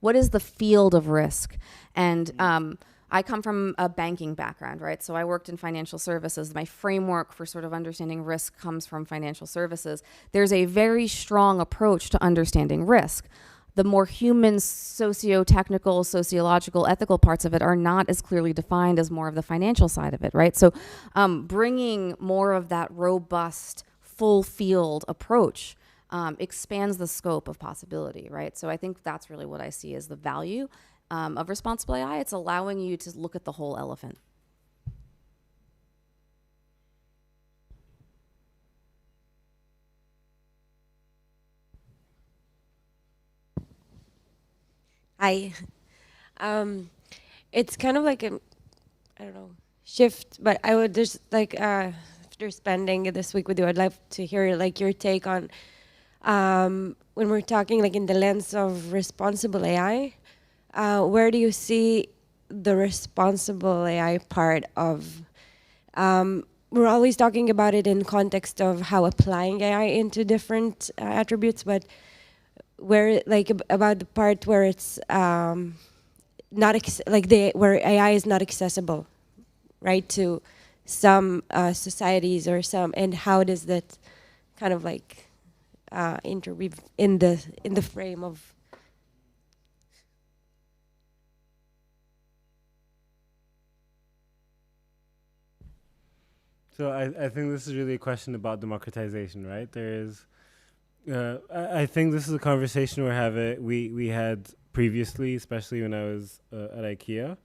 the field of risk, and I come from a banking background, right? So I worked in financial services. My framework for sort of understanding risk comes from financial services. There's a very strong approach to understanding risk. The more human, socio-technical, sociological, ethical parts of it are not as clearly defined as more of the financial side of it, right? So bringing more of that robust, full field approach expands the scope of possibility, right? So I think that's really what I see as the value of Responsible AI. It's allowing you to look at the whole elephant. Hi. It's kind of like a, I don't know, shift, but I would just like, after spending this week with you, I'd like to hear like your take on when we're talking like in the lens of responsible AI, where do you see the responsible AI part of, we're always talking about it in context of how applying AI into different attributes, but where like about the part where it's not where AI is not accessible, right, to some societies or some, and how does that kind of like interweave in the frame of. So I think this is really a question about democratization, right? There is, I think this is a conversation we had previously, especially when I was at IKEA,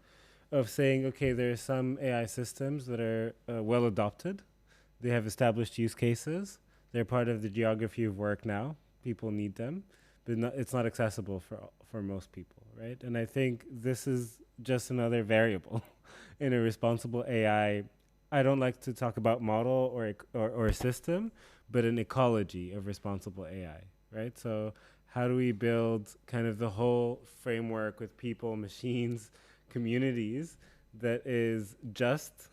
of saying, okay, there are some AI systems that are well adopted. They have established use cases. They're part of the geography of work now. People need them, but it's not accessible for most people, right? And I think this is just another variable in a responsible AI. I don't like to talk about model or system, but an ecology of responsible AI, right? So how do we build kind of the whole framework with people, machines, communities that is just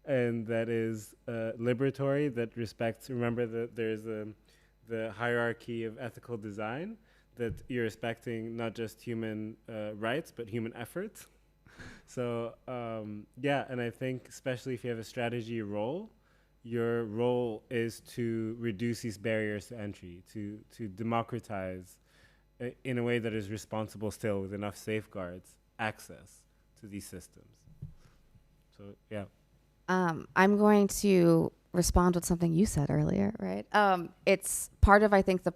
and that is liberatory, that respects, remember that there's the hierarchy of ethical design, that you're respecting not just human rights, but human effort. So yeah, and I think especially if you have a strategy role, your role is to reduce these barriers to entry, to democratize in a way that is responsible still with enough safeguards, access to these systems. So yeah. I'm going to respond with something you said earlier, right? It's part of, I think, the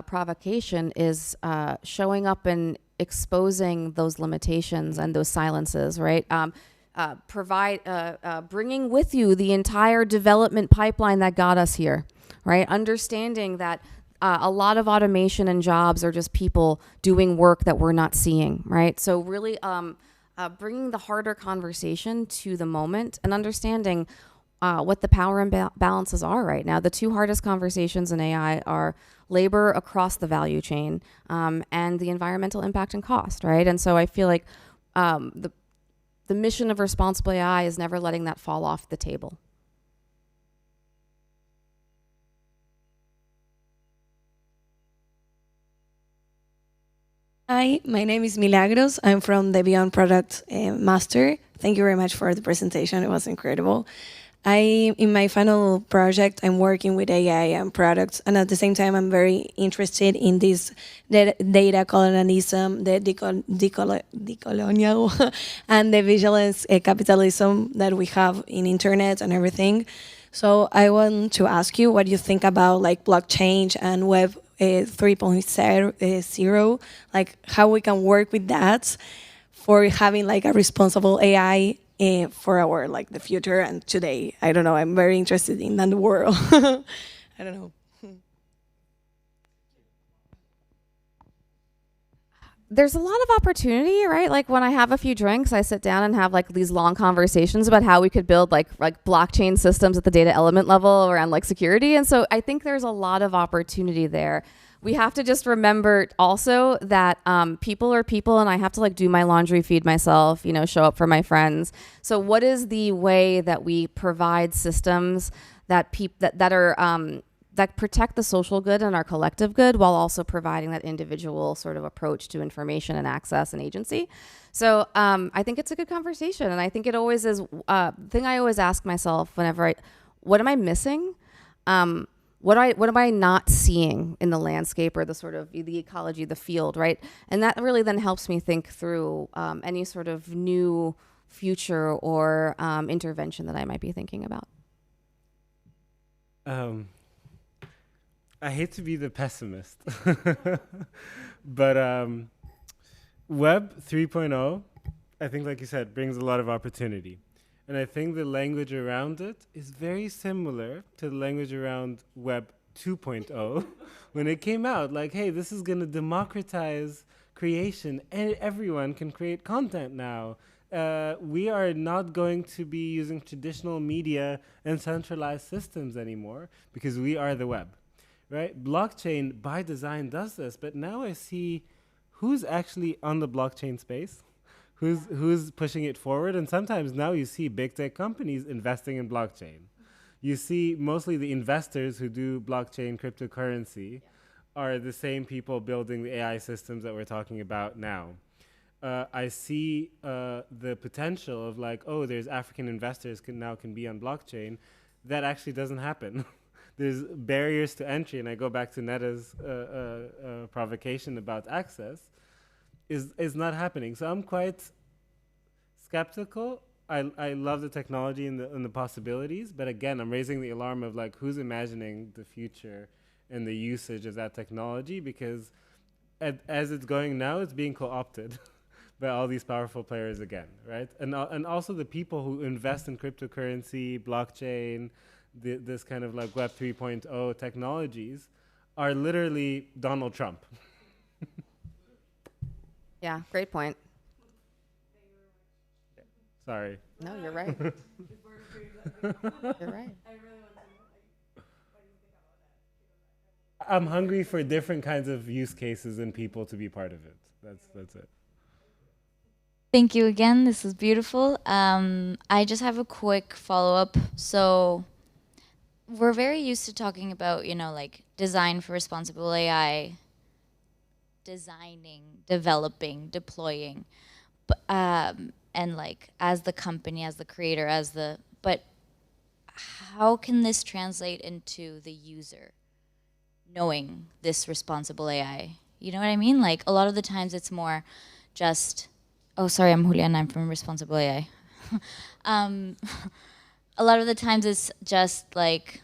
provocation is showing up and exposing those limitations and those silences, right? Bringing with you the entire development pipeline that got us here, right? Understanding that a lot of automation and jobs are just people doing work that we're not seeing, right? So really bringing the harder conversation to the moment and understanding what the power imbalances are right now. The two hardest conversations in AI are labor across the value chain and the environmental impact and cost, right? And so I feel like the mission of responsible AI is never letting that fall off the table. Hi, my name is Milagros. I'm from the Beyond Product Master. Thank you very much for the presentation. It was incredible. In my final project, I'm working with AI and products, and at the same time, I'm very interested in this data colonialism, the decolonial, and the vigilance capitalism that we have in internet and everything. So I want to ask you what you think about like blockchain and Web 3.0, like how we can work with that for having like a responsible AI for our like the future and today. I don't know. I'm very interested in that world. I don't know. There's a lot of opportunity, right? Like when I have a few drinks, I sit down and have like these long conversations about how we could build like blockchain systems at the data element level around like security. And so I think there's a lot of opportunity there. We have to just remember also that people are people, and I have to like do my laundry, feed myself, you know, show up for my friends. So what is the way that we provide systems that that protect the social good and our collective good while also providing that individual sort of approach to information and access and agency? So I think it's a good conversation, and I think it always is. The thing I always ask myself whenever what am I missing? What am I not seeing in the landscape or the sort of the ecology of the field, right? And that really then helps me think through any sort of new future or intervention that I might be thinking about. I hate to be the pessimist, but Web 3.0, I think, like you said, brings a lot of opportunity. And I think the language around it is very similar to the language around Web 2.0 when it came out. Like, hey, this is going to democratize creation, and everyone can create content now. We are not going to be using traditional media and centralized systems anymore because we are the web. Right? Blockchain by design does this, but now I see who's actually on the blockchain space, who's pushing it forward, and sometimes now you see big tech companies investing in blockchain. You see mostly the investors who do blockchain cryptocurrency are the same people building the AI systems that we're talking about now. I see the potential of like, oh, there's African investors can be on blockchain. That actually doesn't happen. There's barriers to entry, and I go back to Netta's provocation about access, is not happening. So I'm quite skeptical. I love the technology and the possibilities, but again, I'm raising the alarm of like who's imagining the future and the usage of that technology, because as it's going now, it's being co-opted by all these powerful players again, right? And also the people who invest in cryptocurrency, blockchain, this kind of like Web 3.0 technologies are literally Donald Trump. Yeah, great point. Sorry. No, you're right. You're right. I'm hungry for different kinds of use cases and people to be part of it. That's it. Thank you again. This is beautiful. I just have a quick follow-up. So we're very used to talking about, you know, like design for responsible AI, designing, developing, deploying, and like as the company, as the creator, but how can this translate into the user knowing this responsible AI? You know what I mean? Like a lot of the times it's more just, oh, sorry, I'm Juliana, I'm from Responsible AI. A lot of the times it's just like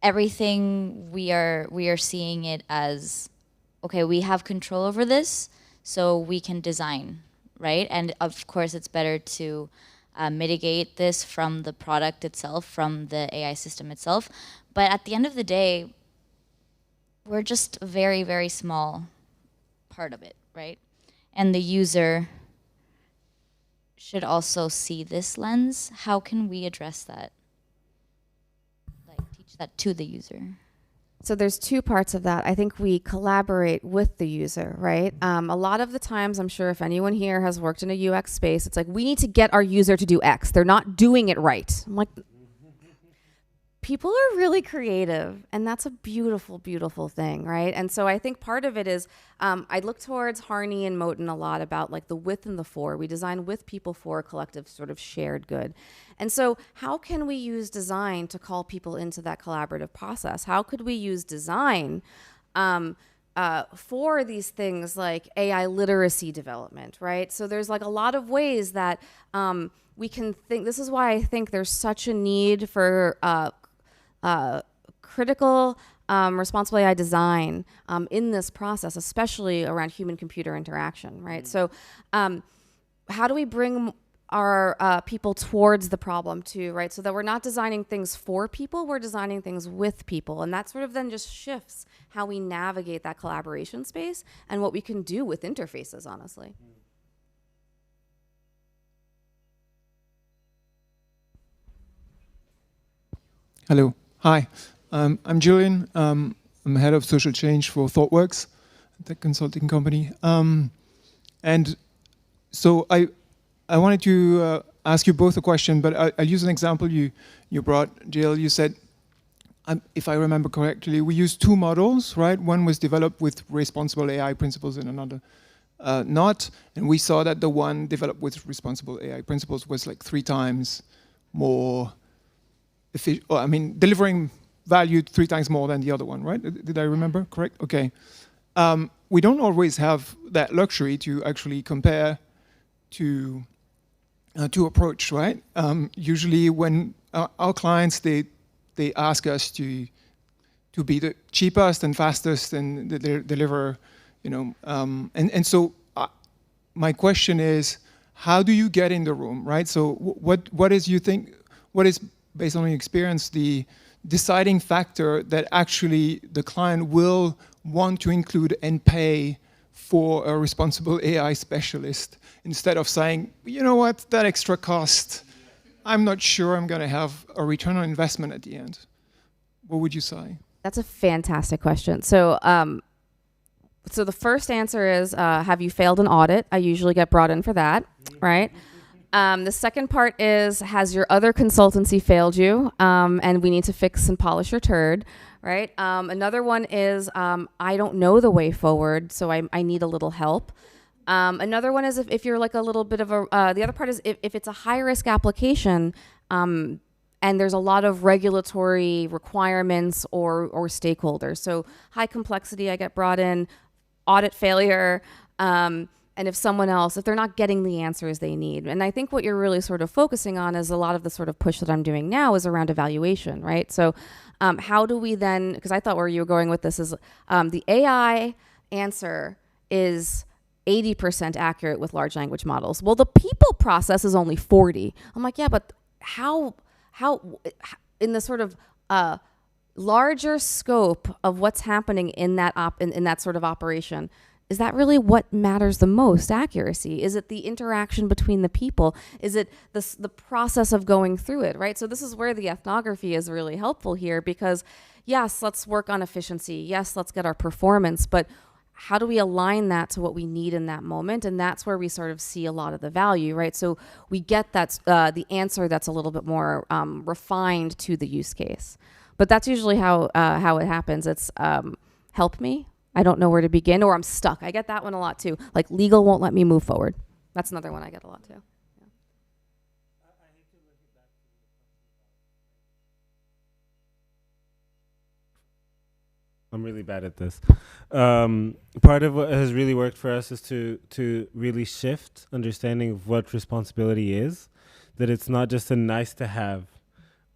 everything we are seeing it as, okay, we have control over this, so we can design, right? And of course, it's better to mitigate this from the product itself, from the AI system itself. But at the end of the day, we're just a very, very small part of it, right? And the user should also see this lens. How can we address that? Like teach that to the user. So there's two parts of that. I think we collaborate with the user, right? A lot of the times, I'm sure if anyone here has worked in a UX space, it's like, we need to get our user to do X. They're not doing it right. I'm like, people are really creative, and that's a beautiful, beautiful thing, right? And so I think part of it is, I look towards Harney and Moten a lot about like the with and the for. We design with people for a collective sort of shared good. And so how can we use design to call people into that collaborative process? How could we use design for these things like AI literacy development, right? So there's like a lot of ways that we can think. This is why I think there's such a need for critical responsible AI design in this process, especially around human-computer interaction, right? So how do we bring our people towards the problem too, right? So that we're not designing things for people, we're designing things with people. And that sort of then just shifts how we navigate that collaboration space and what we can do with interfaces, honestly. Hello. Hi. I'm Julian. I'm head of social change for ThoughtWorks, a tech consulting company. And so I wanted to ask you both a question, but I'll use an example you brought, Jill. You said, if I remember correctly, we used two models, right? One was developed with responsible AI principles and another not. And we saw that the one developed with responsible AI principles was like 3 times more efficient, I mean, delivering value 3 times more than the other one, right? Did I remember correct? Okay. We don't always have that luxury to actually compare to approach, right? Usually when our clients, they ask us to be the cheapest and fastest and deliver, you know, and so my question is, how do you get in the room, right? So what is based on your experience, the deciding factor that actually the client will want to include and pay for a responsible AI specialist instead of saying, you know what, that extra cost, I'm not sure I'm going to have a return on investment at the end. What would you say? That's a fantastic question. So, so the first answer is, have you failed an audit? I usually get brought in for that, right? The second part is, has your other consultancy failed you? And we need to fix and polish your turd, right? Another one is, I don't know the way forward, so I need a little help. Another one is if you're like a little bit of a, the other part is if it's a high risk application, and there's a lot of regulatory requirements or stakeholders. So high complexity, I get brought in, audit failure, and if someone else, if they're not getting the answers they need. And I think what you're really sort of focusing on is a lot of the sort of push that I'm doing now is around evaluation, right? So how do we then, because I thought where you were going with this is the AI answer is 80% accurate with large language models. Well, the people process is only 40. I'm like, yeah, but how in the sort of larger scope of what's happening in that in that sort of operation, is that really what matters the most, accuracy? Is it the interaction between the people? Is it the process of going through it, right? So this is where the ethnography is really helpful here, because yes, let's work on efficiency. Yes, let's get our performance, but how do we align that to what we need in that moment? And that's where we sort of see a lot of the value, right? So we get that the answer that's a little bit more refined to the use case. But that's usually how it happens. It's help me. I don't know where to begin, or I'm stuck. I get that one a lot too. Like legal won't let me move forward. That's another one I get a lot too. Yeah. I'm really bad at this. Part of what has really worked for us is to really shift understanding of what responsibility is, that it's not just a nice to have,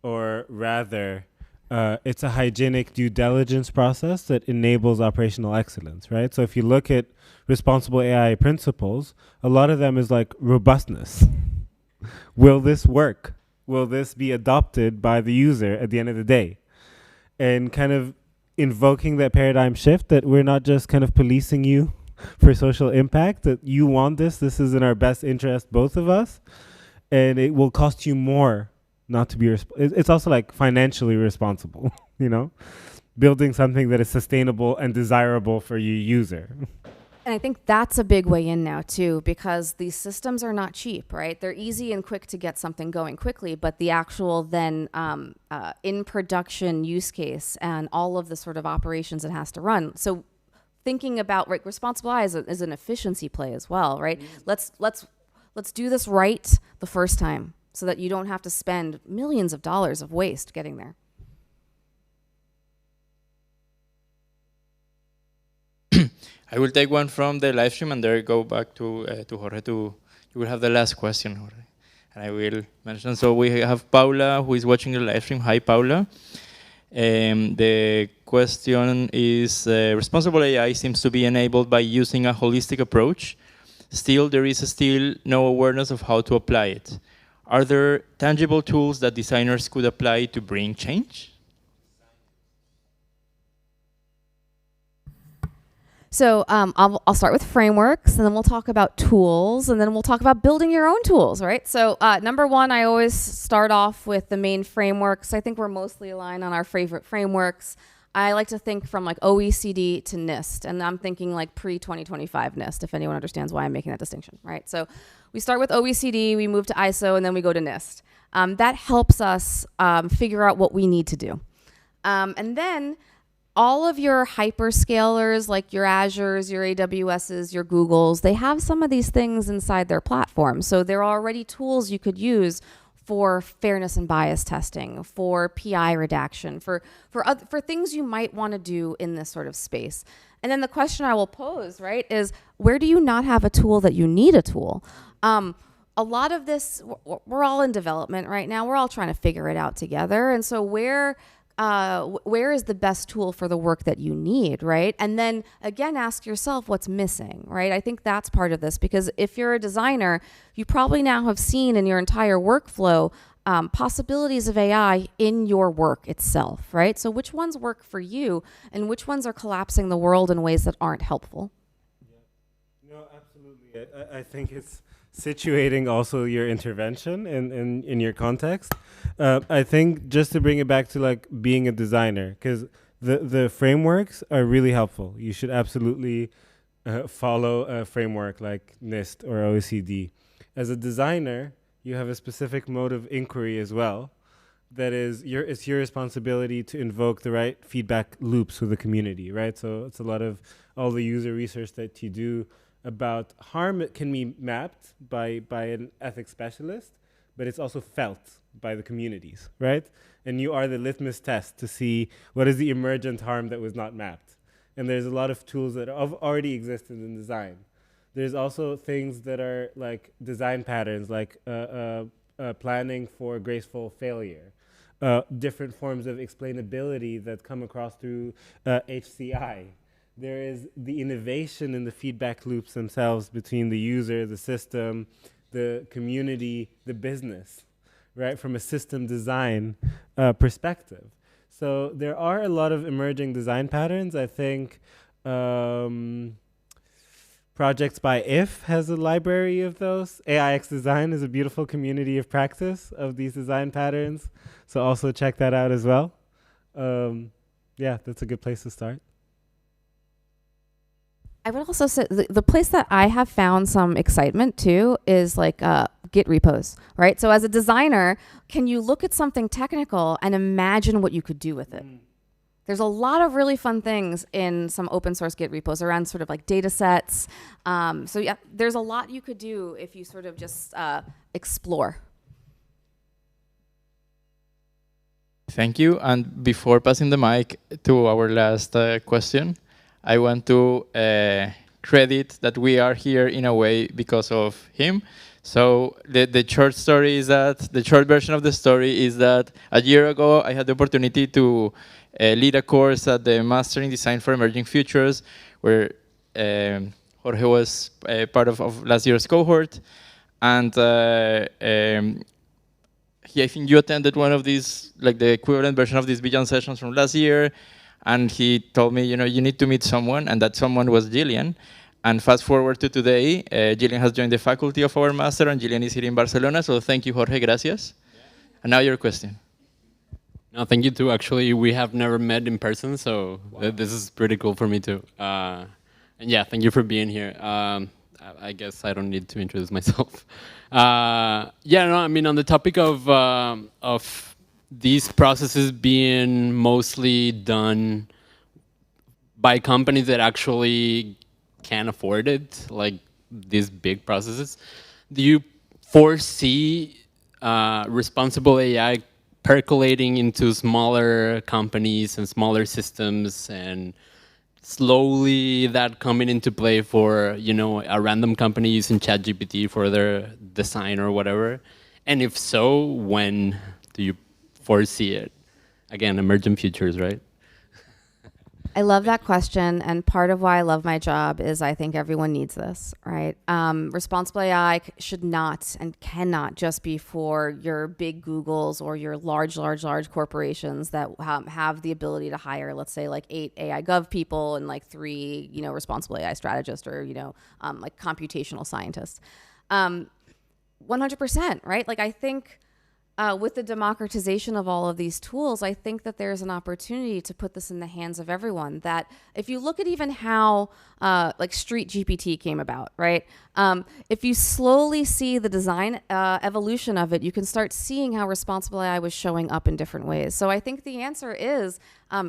or rather, it's a hygienic due diligence process that enables operational excellence, right? So if you look at responsible AI principles, a lot of them is like robustness. Will this work? Will this be adopted by the user at the end of the day? And kind of invoking that paradigm shift, that we're not just kind of policing you for social impact, that you want this is in our best interest, both of us, and it will cost you more not to be it's also like financially responsible, you know, building something that is sustainable and desirable for your user. And I think that's a big way in now too, because these systems are not cheap, right? They're easy and quick to get something going quickly, but the actual then in production use case and all of the sort of operations it has to run. So thinking about, right, responsible AI is an efficiency play as well, right? Let's do this right the first time, so that you don't have to spend millions of dollars of waste getting there. I will take one from the live stream and there go back to Jorge. You will have the last question, Jorge. And I will mention, so we have Paula who is watching the live stream. Hi, Paula. The question is, responsible AI seems to be enabled by using a holistic approach. Still, there is still no awareness of how to apply it. Are there tangible tools that designers could apply to bring change? So I'll start with frameworks, and then we'll talk about tools, and then we'll talk about building your own tools, right? So number one, I always start off with the main frameworks. I think we're mostly aligned on our favorite frameworks. I like to think from like OECD to NIST, and I'm thinking like pre-2025 NIST, if anyone understands why I'm making that distinction, right? So we start with OECD, we move to ISO, and then we go to NIST. That helps us figure out what we need to do. And then all of your hyperscalers, like your Azures, your AWSs, your Googles, they have some of these things inside their platform. So there are already tools you could use for fairness and bias testing, for PI redaction, for things you might want to do in this sort of space. And then the question I will pose, right, is where do you not have a tool that you need a tool? A lot of this, we're all in development right now. We're all trying to figure it out together. And so where is the best tool for the work that you need, right? And then again, ask yourself what's missing, right? I think that's part of this, because if you're a designer, you probably now have seen in your entire workflow possibilities of AI in your work itself, right? So which ones work for you and which ones are collapsing the world in ways that aren't helpful? Yeah. No, absolutely. I think it's situating also your intervention in your context. I think just to bring it back to like being a designer, because the frameworks are really helpful. You should absolutely follow a framework like NIST or OECD. As a designer, you have a specific mode of inquiry as well. That is, it's your responsibility to invoke the right feedback loops with the community, right? So it's a lot of all the user research that you do about harm. It can be mapped by an ethics specialist, but it's also felt by the communities, right? And you are the litmus test to see what is the emergent harm that was not mapped. And there's a lot of tools that already existed in design. There's also things that are like design patterns, like planning for graceful failure, different forms of explainability that come across through HCI, There is the innovation in the feedback loops themselves between the user, the system, the community, the business, right? From a system design perspective. So there are a lot of emerging design patterns. I think Projects by If has a library of those. AIX Design is a beautiful community of practice of these design patterns. So also check that out as well. Yeah, that's a good place to start. I would also say the place that I have found some excitement too is like Git repos, right? So as a designer, can you look at something technical and imagine what you could do with it? There's a lot of really fun things in some open source Git repos around sort of like data sets. So yeah, there's a lot you could do if you sort of just explore. Thank you. And before passing the mic to our last question, I want to credit that we are here in a way because of him. So the short story is that, the short version of the story is that a year ago I had the opportunity to lead a course at the Master in Design for Emerging Futures, where Jorge was part of last year's cohort. And I think you attended one of these, like the equivalent version of these Beyond sessions from last year. And he told me, you know, you need to meet someone, and that someone was Gillian. And fast forward to today, Gillian has joined the faculty of our master, and Gillian is here in Barcelona. So thank you, Jorge, gracias. Yeah. And now your question. No, thank you too. Actually, we have never met in person, so this is pretty cool for me too. And yeah, thank you for being here. I guess I don't need to introduce myself. Yeah, no, I mean, on the topic of these processes being mostly done by companies that actually can afford it, like these big processes, do you foresee responsible AI percolating into smaller companies and smaller systems, and slowly that coming into play for, you know, a random company using ChatGPT for their design or whatever? And if so, when do you foresee it? Again, emerging futures, right? I love that question, and part of why I love my job is I think everyone needs this, right? Responsible AI should not and cannot just be for your big Googles or your large corporations that have the ability to hire, let's say, like 8 AI gov people and like 3, you know, responsible AI strategists or, you know, like computational scientists. 100%, right? Like I think with the democratization of all of these tools, I think that there's an opportunity to put this in the hands of everyone. That if you look at even how like Street GPT came about, right? If you slowly see the design evolution of it, you can start seeing how responsible AI was showing up in different ways. So I think the answer is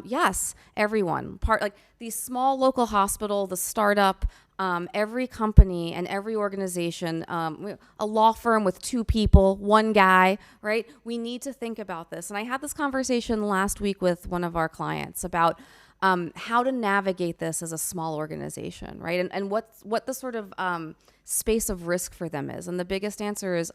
yes, everyone. Like the small local hospital, the startup, every company and every organization, a law firm with 2 people, 1 guy, right? We need to think about this. And I had this conversation last week with one of our clients about how to navigate this as a small organization, right? And what the sort of space of risk for them is. And the biggest answer is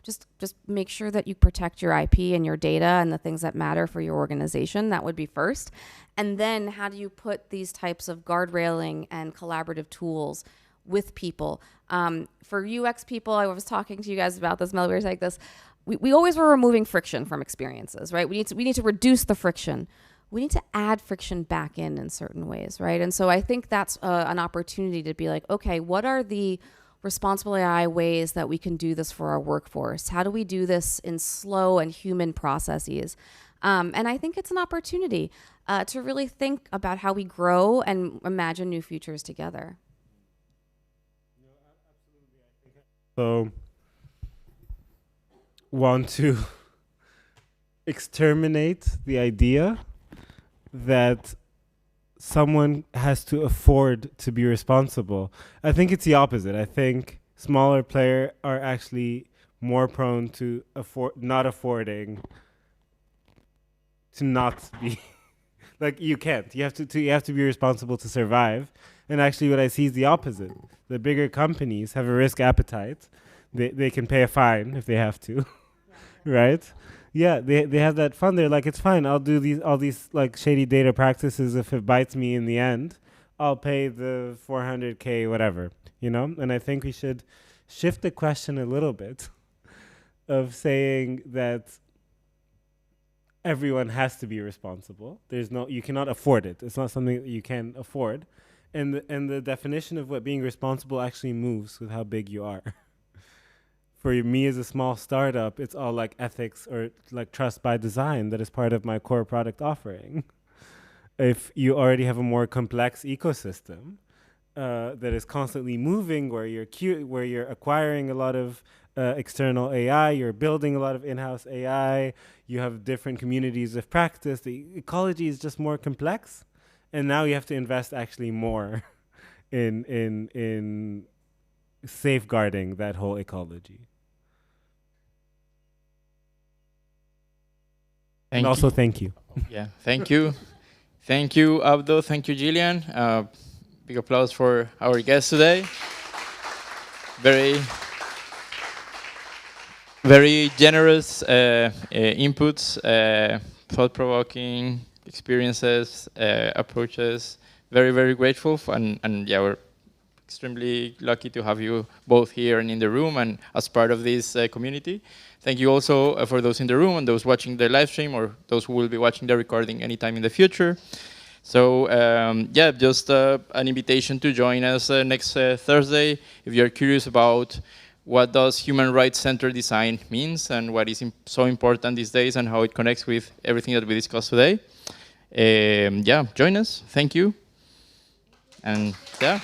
just make sure that you protect your IP and your data and the things that matter for your organization. That would be first. And then how do you put these types of guardrailing and collaborative tools with people? For UX people, I was talking to you guys about this, Mel, we were like this, we always were removing friction from experiences, right? We need to reduce the friction. We need to add friction back in certain ways, right? And so I think that's an opportunity to be like, okay, what are the responsible AI ways that we can do this for our workforce? How do we do this in slow and human processes? And I think it's an opportunity to really think about how we grow and imagine new futures together. So, want to exterminate the idea that someone has to afford to be responsible. I think it's the opposite. I think smaller players are actually more prone to not affording to not be like you can't. You have to be responsible to survive. And actually what I see is the opposite. The bigger companies have a risk appetite. They can pay a fine if they have to. Right? Yeah, they have that fun. They're like, it's fine. I'll do all these like shady data practices if it bites me in the end. I'll pay the 400K, whatever, you know? And I think we should shift the question a little bit of saying that everyone has to be responsible. You cannot afford it. It's not something that you can afford. And the definition of what being responsible actually moves with how big you are. For me as a small startup, it's all like ethics or like trust by design that is part of my core product offering. If you already have a more complex ecosystem that is constantly moving, where you're acquiring a lot of external AI, you're building a lot of in-house AI, you have different communities of practice, the ecology is just more complex, and now you have to invest actually more in safeguarding that whole ecology. And also, thank you. Yeah, thank you. Thank you, Abdo. Thank you, Gillian. Big applause for our guest today. Very generous inputs, thought-provoking experiences, approaches. Very, very grateful. And yeah, we're extremely lucky to have you both here and in the room and as part of this community. Thank you also for those in the room and those watching the live stream or those who will be watching the recording anytime in the future. So yeah, just an invitation to join us next Thursday if you're curious about what does human rights-centered design means and what is so important these days and how it connects with everything that we discussed today. Yeah, join us. Thank you. And yeah.